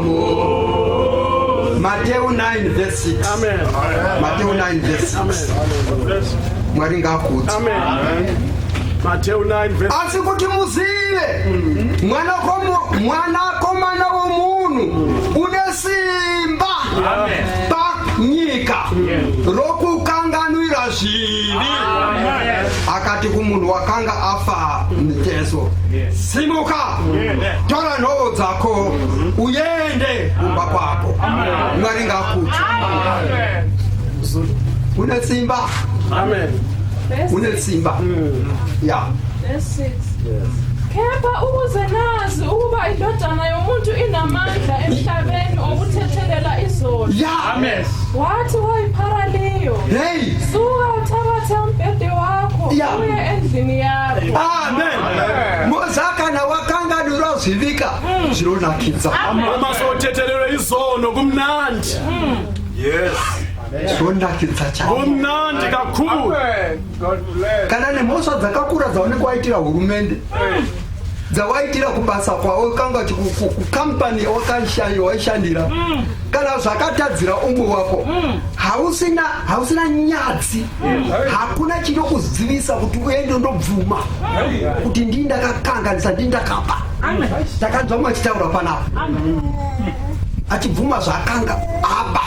S3: muzi. Matthew 9 verse 6.
S5: Amen.
S3: Matthew 9 verse 6. Mwari ngakuti.
S5: Amen. Matthew 9 verse.
S3: Asi kuti muzive mwanakomana womunhu une simba panyika rokukanganwira zvivi. Akati kumunhu wakanga afa mitezo, simuka, tora nhoo dzako uyende kumba kwako. Mwari ngakuti. Une simba.
S5: Amen.
S3: Une simba. Yeah.
S4: Verse 6. Kepha ukuze nazi ukuba indodana yomuntu inamandla emhlabeni okuthethelela izono.
S3: Yeah.
S7: Amen.
S4: Wathi wayipharaliyo.
S3: Hey.
S4: Suka uthabathe umbhede wakho
S3: Yeah.
S4: uye endlini yakho.
S3: Amen. Mozaka na wakanganwira zvivika zvinonakidza.
S5: Uma sothethelelwe izono kumnandi.
S7: Yes.
S3: Zvonakidza chaizvo.
S5: Kumnandi kakhulu.
S7: God bless.
S3: Kana nemhosva dzakakura dzaonekwa aitira hurumende dzawaitira kubasa kwawo kanga company waishandira kana zvakatadzira umwe wako hausina nyadzi hakuna chinokuzivisa kuti uende ndobvuma kuti ndii ndakakanganisa ndii ndakapa takanzwa mwachitaura panapa achibvuma zvakanga apa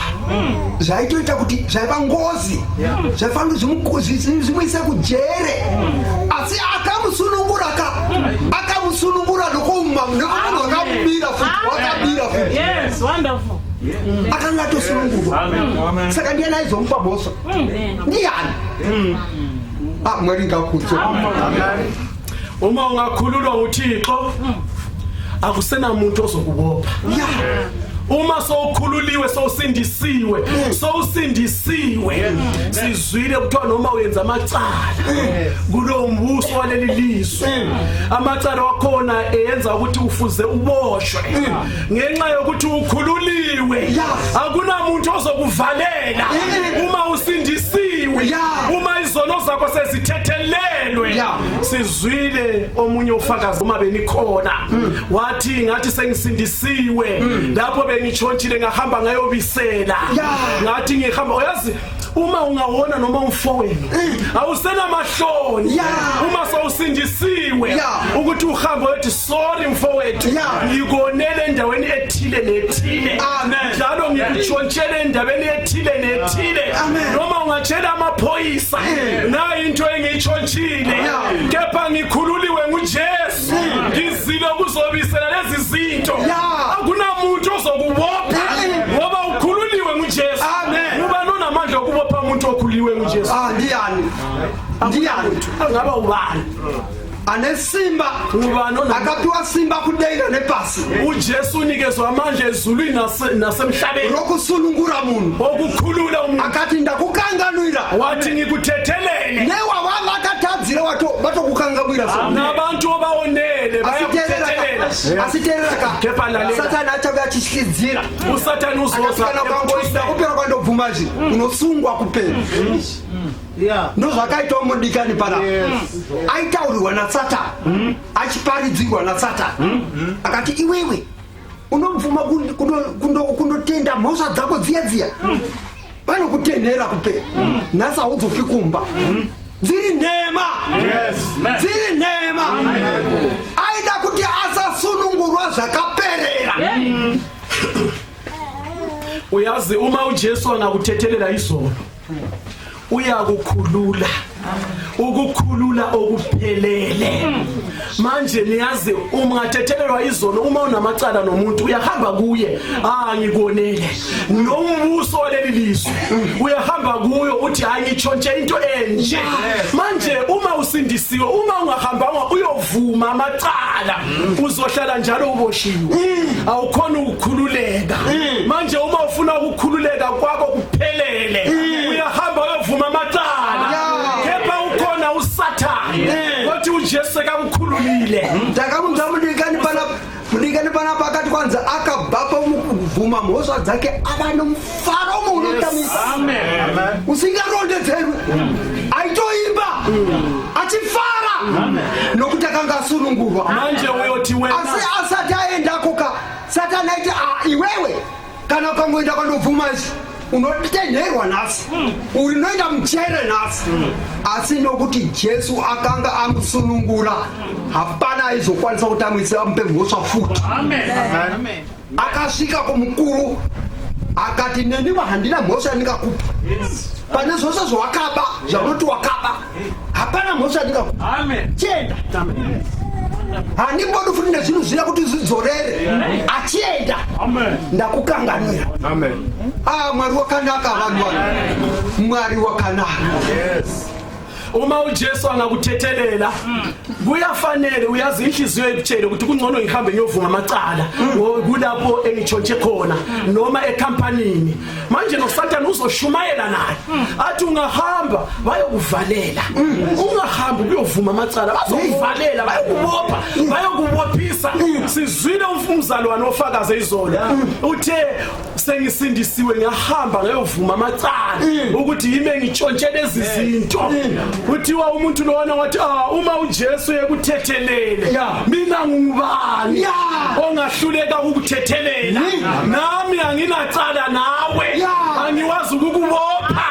S3: zvaitoita kuti zvaiva ngozi zvaifanira zvimuise kujere asi akamusunungura nokumunhu wakamira futi akanga atosunungurwa saka ndiani aizomupa bhoso ndiani mwari ngakutse
S5: uma ungakhululwa nguThixo akusena muntu ozokubopha uma sowukhululiwe sowusindisiwe sizwile kuthiwa noma uyenza amacala kulo mbuso waleli lizwe amacala wakhona eyenza ukuthi ufuze uboshwe ngenxa yokuthi ukhululiwe akunamuntu ozokuvalela uma usindisiwe uma izono zakho sezithethelelwe sizwile omunye ufakazi uma benikhona wathi ngathi sengisindisiwe lapho bengichontshile ngahamba ngayobisela ngathi ngihamba uyazi uma ungawona noma umfowenu awusena mahloni uma sowusindisiwe ukuthi uhambe uthi sorry mfowethu ngikonele endaweni ethile nethile njalo ngikuchontshele endaweni ethile nethile noma ungatshela amaphoyisa na into engiyichontshile kepha ngikhululiwe nguJesu ngizile ukuzobisela lezi zinto akunamuntu ozokubopha ngoba ukhululiwe nguJesu uba nonamandla okubopha umuntu okhululiwe nguJesu ndiyani angaba ubani
S3: anesimba akaphiwa simba kudenga nepasi
S5: uJesu unikezwe amandla ezulwini nasemhlabeni
S3: lokusulungura munhu
S5: okukhulula umuntu
S3: akati ndakukanganwira
S5: wathi ngikuthethelele
S3: newa vakatadzira vatokukanganwira
S5: nabantu obawonele bayakuthethelela
S3: asitereraka satani achakuya chishyidzira
S5: uSathane uzoza
S3: kupera kwandobvumazi unosungwa kupera ndozvakaita mudikani pana aitaurirwa naSatani achiparidzirwa naSatani akati iwewe unobvuma kundotenda mhosva dzako dziya vanokutenhera kupera nhasi haudzoki kumba dziri nhema aida kuti asasunungurwa zvakaperera
S5: uyazi uma uJesu angakuthethelela izono uyakukhulula ukukhulula okuphelele manje niyazi uma ngathethelelwa izono uma unamacala nomuntu uyahamba kuye ngikonele nombuso waleli lizwe uyahamba kuyo uthi ngichontshe into enje manje uma usindisiwe uma ungahambanga uyovuma amacala uzohlala njalo uboshiwe awukhona ukukhululeka manje uma ufuna ukukhululeka kwakho kuphelele uyahamba uyovuma amacala kepha ukhona uSathane wathi uJesu akakukhululile
S3: ndakamudza mudikani pana pakati kwanza akabhapa mukuvhuma mhosva dzake ava nomufaro muunotamisa usingarondedzerwi aitoimba achifara nokuti akanga asunungurwa
S5: manje uyoti wena
S3: asi asati aendako Satani aiti iwewe kana ukangoenda kwandobvuma izvi unotenherwa nhasi unoenda muchere nhasi asi nokuti Jesu akanga amusunungura hapana aizokwanisa kuti amupe mhosva futi akasvika kumukuru akati neniva handina mhosva yandingakupa pane zvose zvawakaba zvaunoti wakaba hapana mhosva yandingakupa chienda handimbodi futi nezvinhu zvina kuti zvidzorere achienda ndakukanganira mwari wakanaka vanhu mwari wakanaka
S5: uma uJesu angakuthethelela kuyafanele uyazi inhliziyo ekutshela ukuthi kungcono ngihambe ngiyovuma amacala kulapho engichontshe khona noma ecompanyini manje noSathane uzoshumayela naye athi ungahamba bayokuvalela ungahamba ukuyovuma amacala bazokuvalela bayokubopha bayokubophisa sizwile umzalwane ofakaze izolo uthe sengisindisiwe ngahamba ngayovuma amacala ukuthi yime ngichontshe lezi zinto kuthiwa umuntu lona wathi uma uJesu ekuthethelele mina ngubani ongahluleka ukuthethelela nami anginacala nawe angiwazi ukukubopha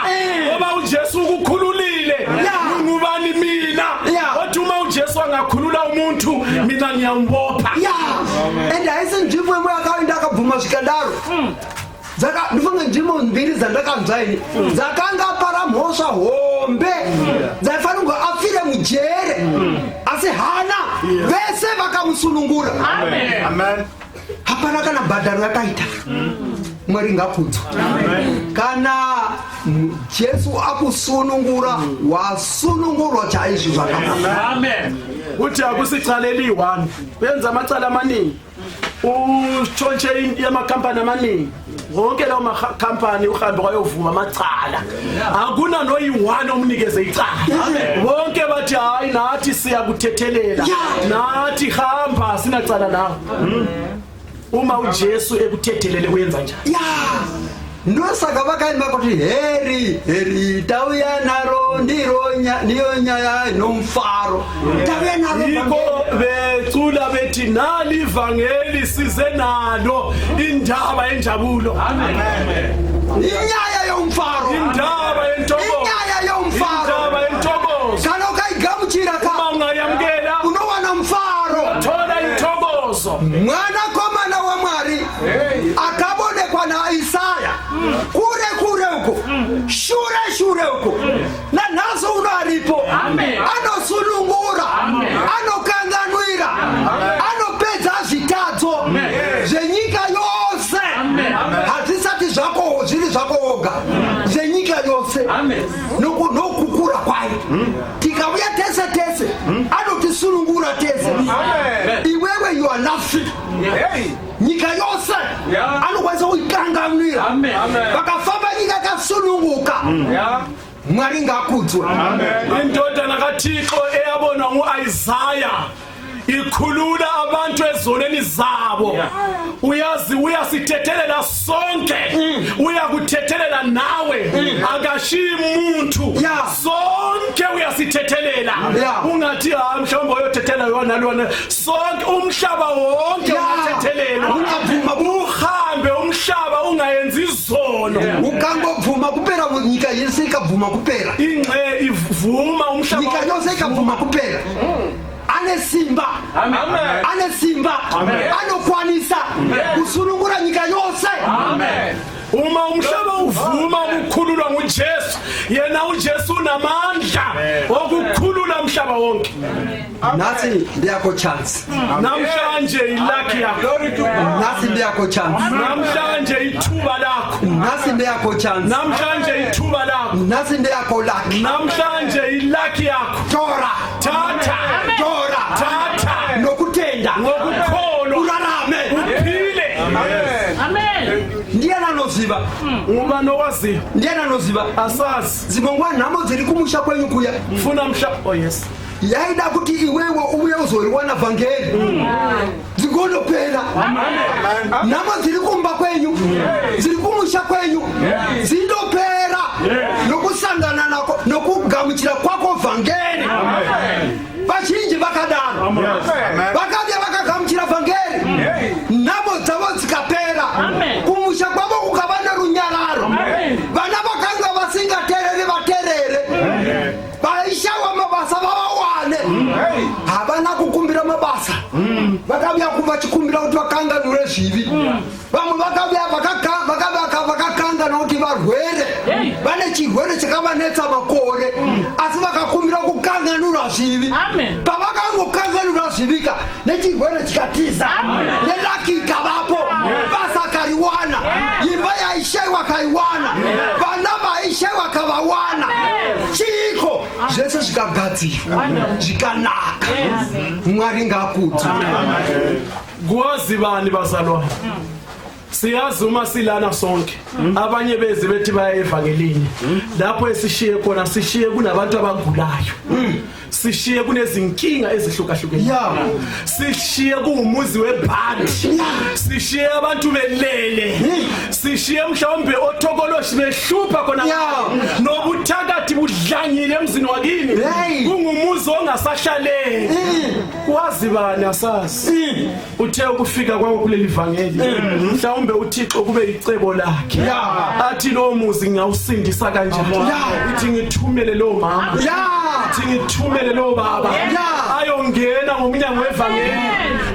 S5: ngoba uJesu ukukhululile ngubani mina wathi uma uJesu angakhulula umuntu mina ngiyambopha
S3: and ayisindimo yakawinda akabvuma zvikandaro zaka ndifanga ndimo mbiri zandakanzwaini zakanga para mhosva hombe dzaifanirwa afire mujere asi hana vese vakamusunungura
S7: Amen.
S3: hapana kana bhadharo yakaita mwari ngakudzwa kana Jesu akusunungura wasunungurwa chaizvo zvakanaka
S5: uthi akusicaleli 1 benza amacala amaningi utshontshe yamakhampani amaningi wonke lawo makhampani uhambe kwayovuma amacala akuna noyi1 omnikeze icala wonke bathi hayi nathi siyakuthethelela nathi hamba sinacala nawe uma uJesu ekuthethelele uyenza njani
S3: ndosaka vakaimba kuti heri tauya naro ndiyo nyaya inomufaro tauya naro
S5: iko becula bethi nali ivangeli size nalo indaba yenjabulo
S3: inyaya yomufaro
S5: indaba yentokozo
S3: kana ukaigamuchira
S5: uma ungayamkela
S3: unowana mufaro
S5: thola intokozo
S3: mwana komana wa Mwari akabonekwa na Isaya kure uko shure uko na nazo uno alipo anosunungura anokanganwira anopedza zvitadzo zvenyika yose hazvisati zvako zviri zvako woga zvenyika yose nokukura kwayo tikauya tese anotisunungura tese iwewe you are nothing nyika yose anokwanisa kuikanganwira vakafamba nyika kasununguka Mwari ngakudzwe
S5: indodana kaThixo eyabonwa nguIsaya ikhulula abantu ezoneni zabo uyazi uyasithethelela sonke uyakuthethelela nawe akashiyi umuntu sonke uyasithethelela ungathi mhlawumbe uyothethelela yona lona sonke umhlaba wonke uyathethelela uhambe umhlaba ungayenzi izono
S3: ukangobvuma kupera nyika yese ikabvuma kupera
S5: ingce ivuma umhlaba
S3: nyika yose ikabvuma kupera ane simba anokwanisa kusunungura nyika yose
S5: uma umhlaba uvuma ukukhululwa nguJesu yena uJesu unamandla okukhulula umhlaba wonke
S3: nasi ndiyakho chance
S5: namhlanje ilaki yakho
S3: nasi ndiyakho chance
S5: namhlanje ithuba lakho
S3: nasi ndiyakho chance
S5: namhlanje ithuba lakho
S3: nasi ndiyakho lucky
S5: namhlanje ilaki yakho
S3: tora nokutenda
S5: ngokukholwa
S3: urarame
S5: uphile
S3: ndiyena noziva
S5: uba nowaziva
S3: ndiyena noziva
S5: asazi
S3: zibongwa nhamo dziri kumusha kwenyu kuya
S5: funa yes
S3: yaida kuti iwewe uye uzoriwana vhangeri dzigondopera nhamo dziri kumba kwenyu dziri kumusha kwenyu dzindopera nokusangana nako nokugamuchira kwako vhangeri vazhinji vakadaro vakabya vakagamuchira vhangeri nhamo dzavo dzikapera kumusha kwavo kukava nerunyararo vana vakanga vasingatereri vaterere vaishawa mabasa vavawane havana kukumbira mabasa vakabya vachikumbira kuti vakanganure zvivi vamwe vakabya vakakangana kuti varwere vane chirwere chakavanetsa makore asi vakakumbira kukanganura zvivi pavakangokanganura zvivika nechirwere chikatiza nelaki ikavapo basa kariwana imba yaishaiwa kaiwana vana vaishaiwa kavawana chiko zvese zvikagadzirwa zvikanaka Mwari ngakudzwe
S5: kuwazibani bazalwane siyazi uma silana sonke abanye bezi bethi baya evangelini lapho esishiye khona sishiye kunabantu abagulayo sishiye kunezinkinga ezihlukahlukene sishiye kuumuzi webhandi sishiye abantu belele sishiye mhlawumbe othokoloshi behlupha khona nobuthakathi budlangile emzini wakini kungumuzi ongasahlaleki wazi bani asazi uthe ukufika kwakho kuleli vangeli mhlawumbe uThixo kube icebo lakhe athi lo muzi ngiyawusindisa kanjani uthi ngithumele lo mama uthi ngithumele lo baba ayongena ngomnyango wevangeli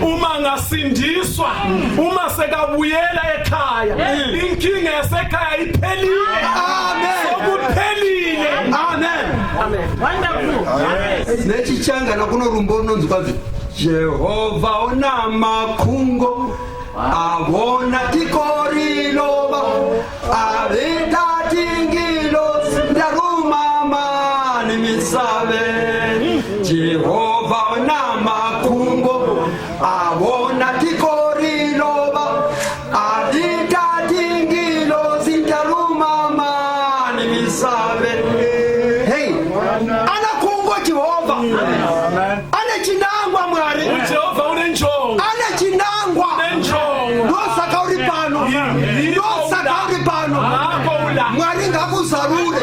S5: uma ngasindiswa uma sekabuyela ekhaya inkinga yasekhaya iphelile sokuphelile amen
S3: nechichanga nakuno rumbo unonzwazi Jehova onamakhungo abona tikoriloba avita tingilo ndarumama nimisabe Jehova onamakhungo abona tikoriloba avita tingilo ndarumama nimisabe hey anakhungo Jehova ane chinangwa mwari
S5: Jehova unenjongo
S3: ane chinangwa ndosaka uri pano mwari ngakuzarure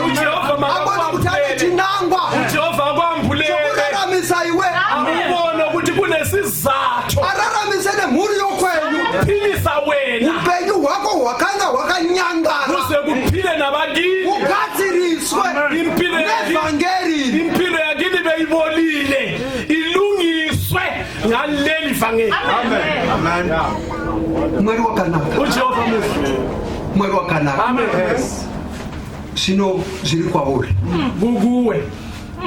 S3: abona kuti ane chinangwa chokuraramisa iwe
S5: amubona ukuthi kunesizathu
S3: araramise nemhuri yokwenyu
S5: philisa wena
S3: upenyu hwako hwakanga hwakanyangara
S5: kuze kuphile nabakini
S3: ugadziriswe nevhangeri
S5: impilo yakini beyibolile ilungiswe ngaleli vangeli
S7: Amen.
S3: mwari wakanaka
S5: uJehova muhle
S3: mwari wakanaka
S5: amen
S3: zvino zviri kwauri
S5: kukuwe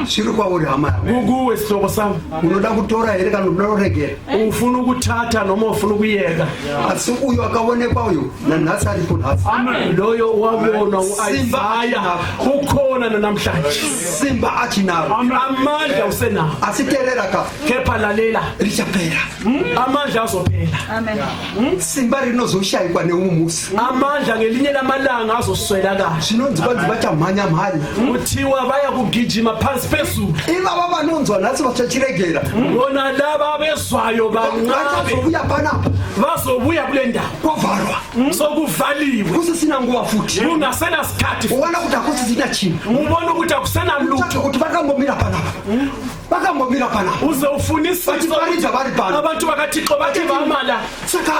S3: zviri kwauri hama
S5: kukuwe sihloko sami
S3: unoda kutora here kana unoda kuregera
S5: ufuna ukuthatha noma ufuna ukuyeka
S3: asi uyo akaonekwa uyo nanhasi aripo nhasi
S5: loyo wabona uIsaya ukhona namhlanje
S3: simba achinaro
S5: amandla usenawo
S3: asiterera ka
S5: kepha lalela
S3: richapera
S5: amandla azophela
S3: simba rinozoshayikwa neumusi
S5: amandla ngelinye lamalanga azoswelakala
S3: zvinonzi vanzi vachamhanya mhari
S5: uthiwa baya kugijima phansi phezulu
S3: ivava vanonzwa nhasi vachachiregera
S5: bona laba bezwayo banqabe
S3: vazobuya panapa
S5: bazobuya kule ndawo
S3: kwavharwa
S5: sokuvaliwe
S3: kusisina nguva futi
S5: kungasena sikhathi
S3: uona kuti hakusisina chinhu
S5: ubona ukuthi akusena lutho
S3: kuti vakambomira panapa vakambomira panapa
S5: uze ufunisise
S3: vachiparidza vari pano
S5: abantu bakathixo bathi bamala
S3: saka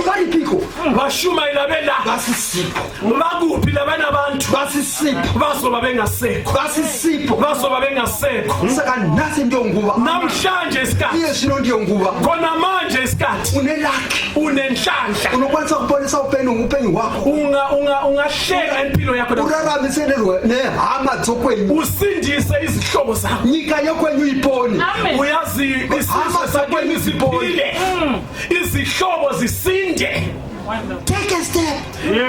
S3: varipiko
S5: bashumayela belanga
S3: vasisipo
S5: bakuphi labana abantu
S3: vasisipo
S5: bazoba bengasekho
S3: vasisipo
S5: bazoba bengasekho
S3: saka nhasi ndiyo nguva
S5: namhlanje isikhathi
S3: iye zvino ndiyo nguva
S5: khona manje isikhathi
S3: une laki
S5: unenhlanhla
S3: unokwanisa kuponesa upenyu hwako
S5: ungahleka impilo yakho
S3: uraramise nehama dzokwenyu
S5: usindise izihlobo zakho
S3: nyika yokwenyu ipone
S5: uyazi isizwe sakwenyu siphile izihlobo zisinde
S3: take a step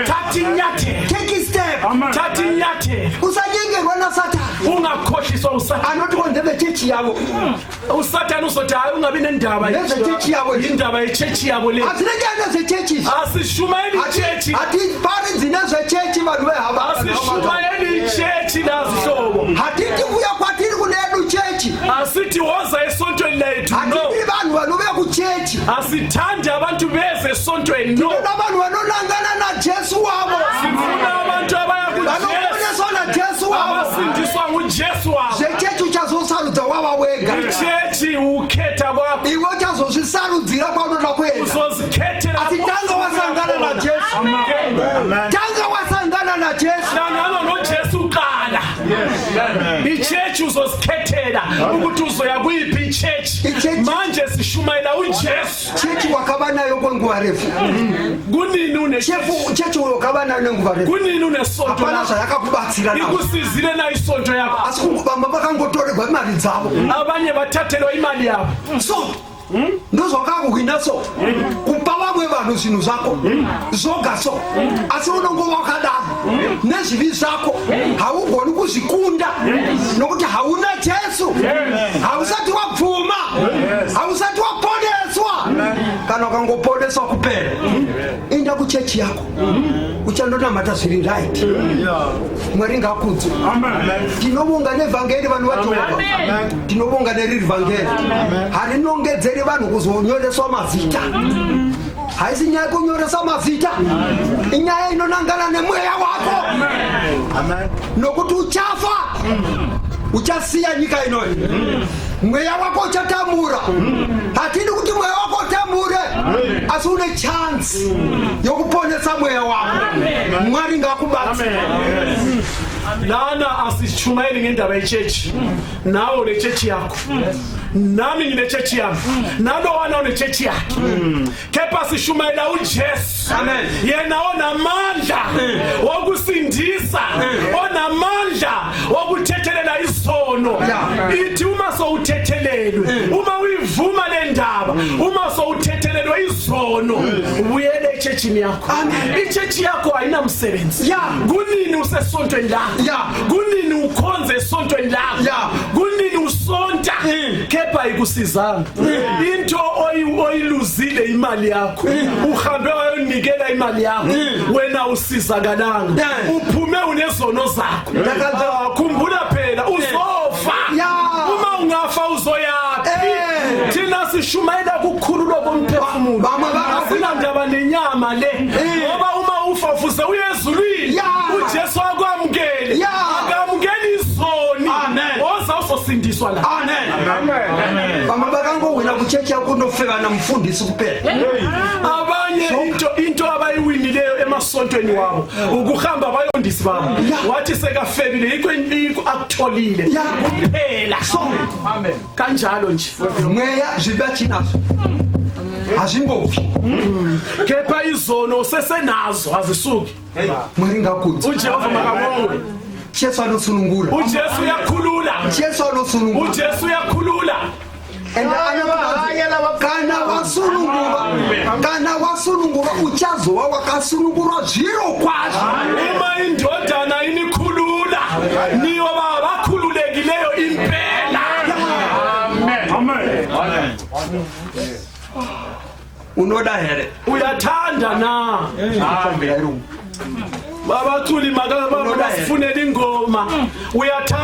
S5: thatha inyathelo
S3: take a step
S5: thatha inyathelo
S3: usanyengerwa nasathane
S5: ungakhohliswa usathane
S3: anoti kondevechechi yavo
S5: usathane uzothi hayi ungabi nendaba
S3: nezechechi yavo
S5: indaba yechechi yabo le
S3: asinengene zechechi
S5: asishumayeli ichechi
S3: hatiparidzi nezvechechi vanhu vehava
S5: asishumayeli ichechi nazihlobo
S3: hatiti kuya kwatiri kunedu chechi
S5: asithi woza esontweni lethu
S3: hatiri vanhu vanove kuchechi
S5: asithande abantu beze esontweni no
S3: na vanhu vanonangana najesu wavo
S5: sifuna abantu abaya
S3: vanoponeswa najesu wavo
S5: abasindiswa ngujesu wavo
S3: zvechechi uchazosarudza wava wega
S5: ichechi ukhetha kwakho
S3: iwe uchazozvisarudzira kwaunoda kuenda
S5: uzozikhethela
S3: asi tanga wasangana najesu tanga wasangana najesu
S5: hlangana nojesu qala ichechi uzozikhethela ukuthi uzoya kuyiphi ichechi manje sishumayela ujesu
S3: chechi wakava nayo kwenguva refu
S5: kunini
S3: chechi wakava nayo nenguva refu
S5: kunini unesonto
S3: hapana zvayakakubatsira nayo
S5: ikusizile na isonto yakho
S3: asi vamwe vakangotorerwa imari dzavo
S5: abanye bathathelwa imali yabo
S3: so ndozvakakuhwina so kupa vamwe vanhu zvinhu zvako zvoga so asi unongova wakadaro nezvivi zvako haugoni kuzvikunda nokuti hauna jesu hausati wabvuma hausati waponeswa kana ukangoponeswa kupera enda kuchechi yako uchandonamata zviri right mwari ngakudzwe tinobonga nevhangeri vanhu vajehovha tinobonga neriri vhangeri harinongedzeri vanhu kuzonyoreswa mazita haisinyaya kunyoresa mazita inyaya inonangana nemweya wako nokuti uchafa uchasiya nyika inoyi mweya wako uchatamura hatidi kuti mweya wako utamure asi une chance yokuponesa mweya wako Mwari ngakubata
S5: lana asishumayeli ngendaba yechechi nawe une chechi yakho nami ngine chechi yami nalowana une chechi yakhe kepha sishumayela uJesu yena onamandla wokusindisa onamandla wokuthethelela isono ithi uma sowuthethelelwe uma uyivuma le ndaba uma sowuthethelelwe isono ubuyele echechini yakho ichechi yakho ayinamsebenzi kunini usesontweni lakho kunini ukhonze esontweni lakho kunini usonta kepha ikusizanga into oyiluzile imali yakho uhambe wayonikela imali yakho wena usizakalanga uphume unezono zakho khumbula phela uzofa uma ungafa uzoyapi thina sishumayela kukhululwa komphefumulo asinandaba nenyama le ngoba uma ufa ufuze uye ezulwini uJesu akwamukele akamukeli izoni oza usosindiswa la
S3: bama bakango wena kuchechi yakho nofika namfundisi kuphela
S5: abanye into abayiwinileyo emasontweni wabo ukuhamba abayondisi babo wathi sekafebile ikweniko akutholile kuphela amen kanjalo nje
S3: mweya zibathi nazo azimbofi
S5: kepha izono sesenazo azisuki
S3: Mwari ngakutsi
S5: uJehova makabongwe
S3: Jesu anosunungula
S5: uJesu uyakhulula
S3: Jesu anosunungula
S5: uJesu uyakhulula
S3: kana wasunungura uchazowa wakasunungurwa zviro kwazvo
S5: uma indodana inikhulula niyo bakhululekileyo impela amen
S3: unoda here
S5: uyathanda na babaculi makabasifunela ingoma uyathanda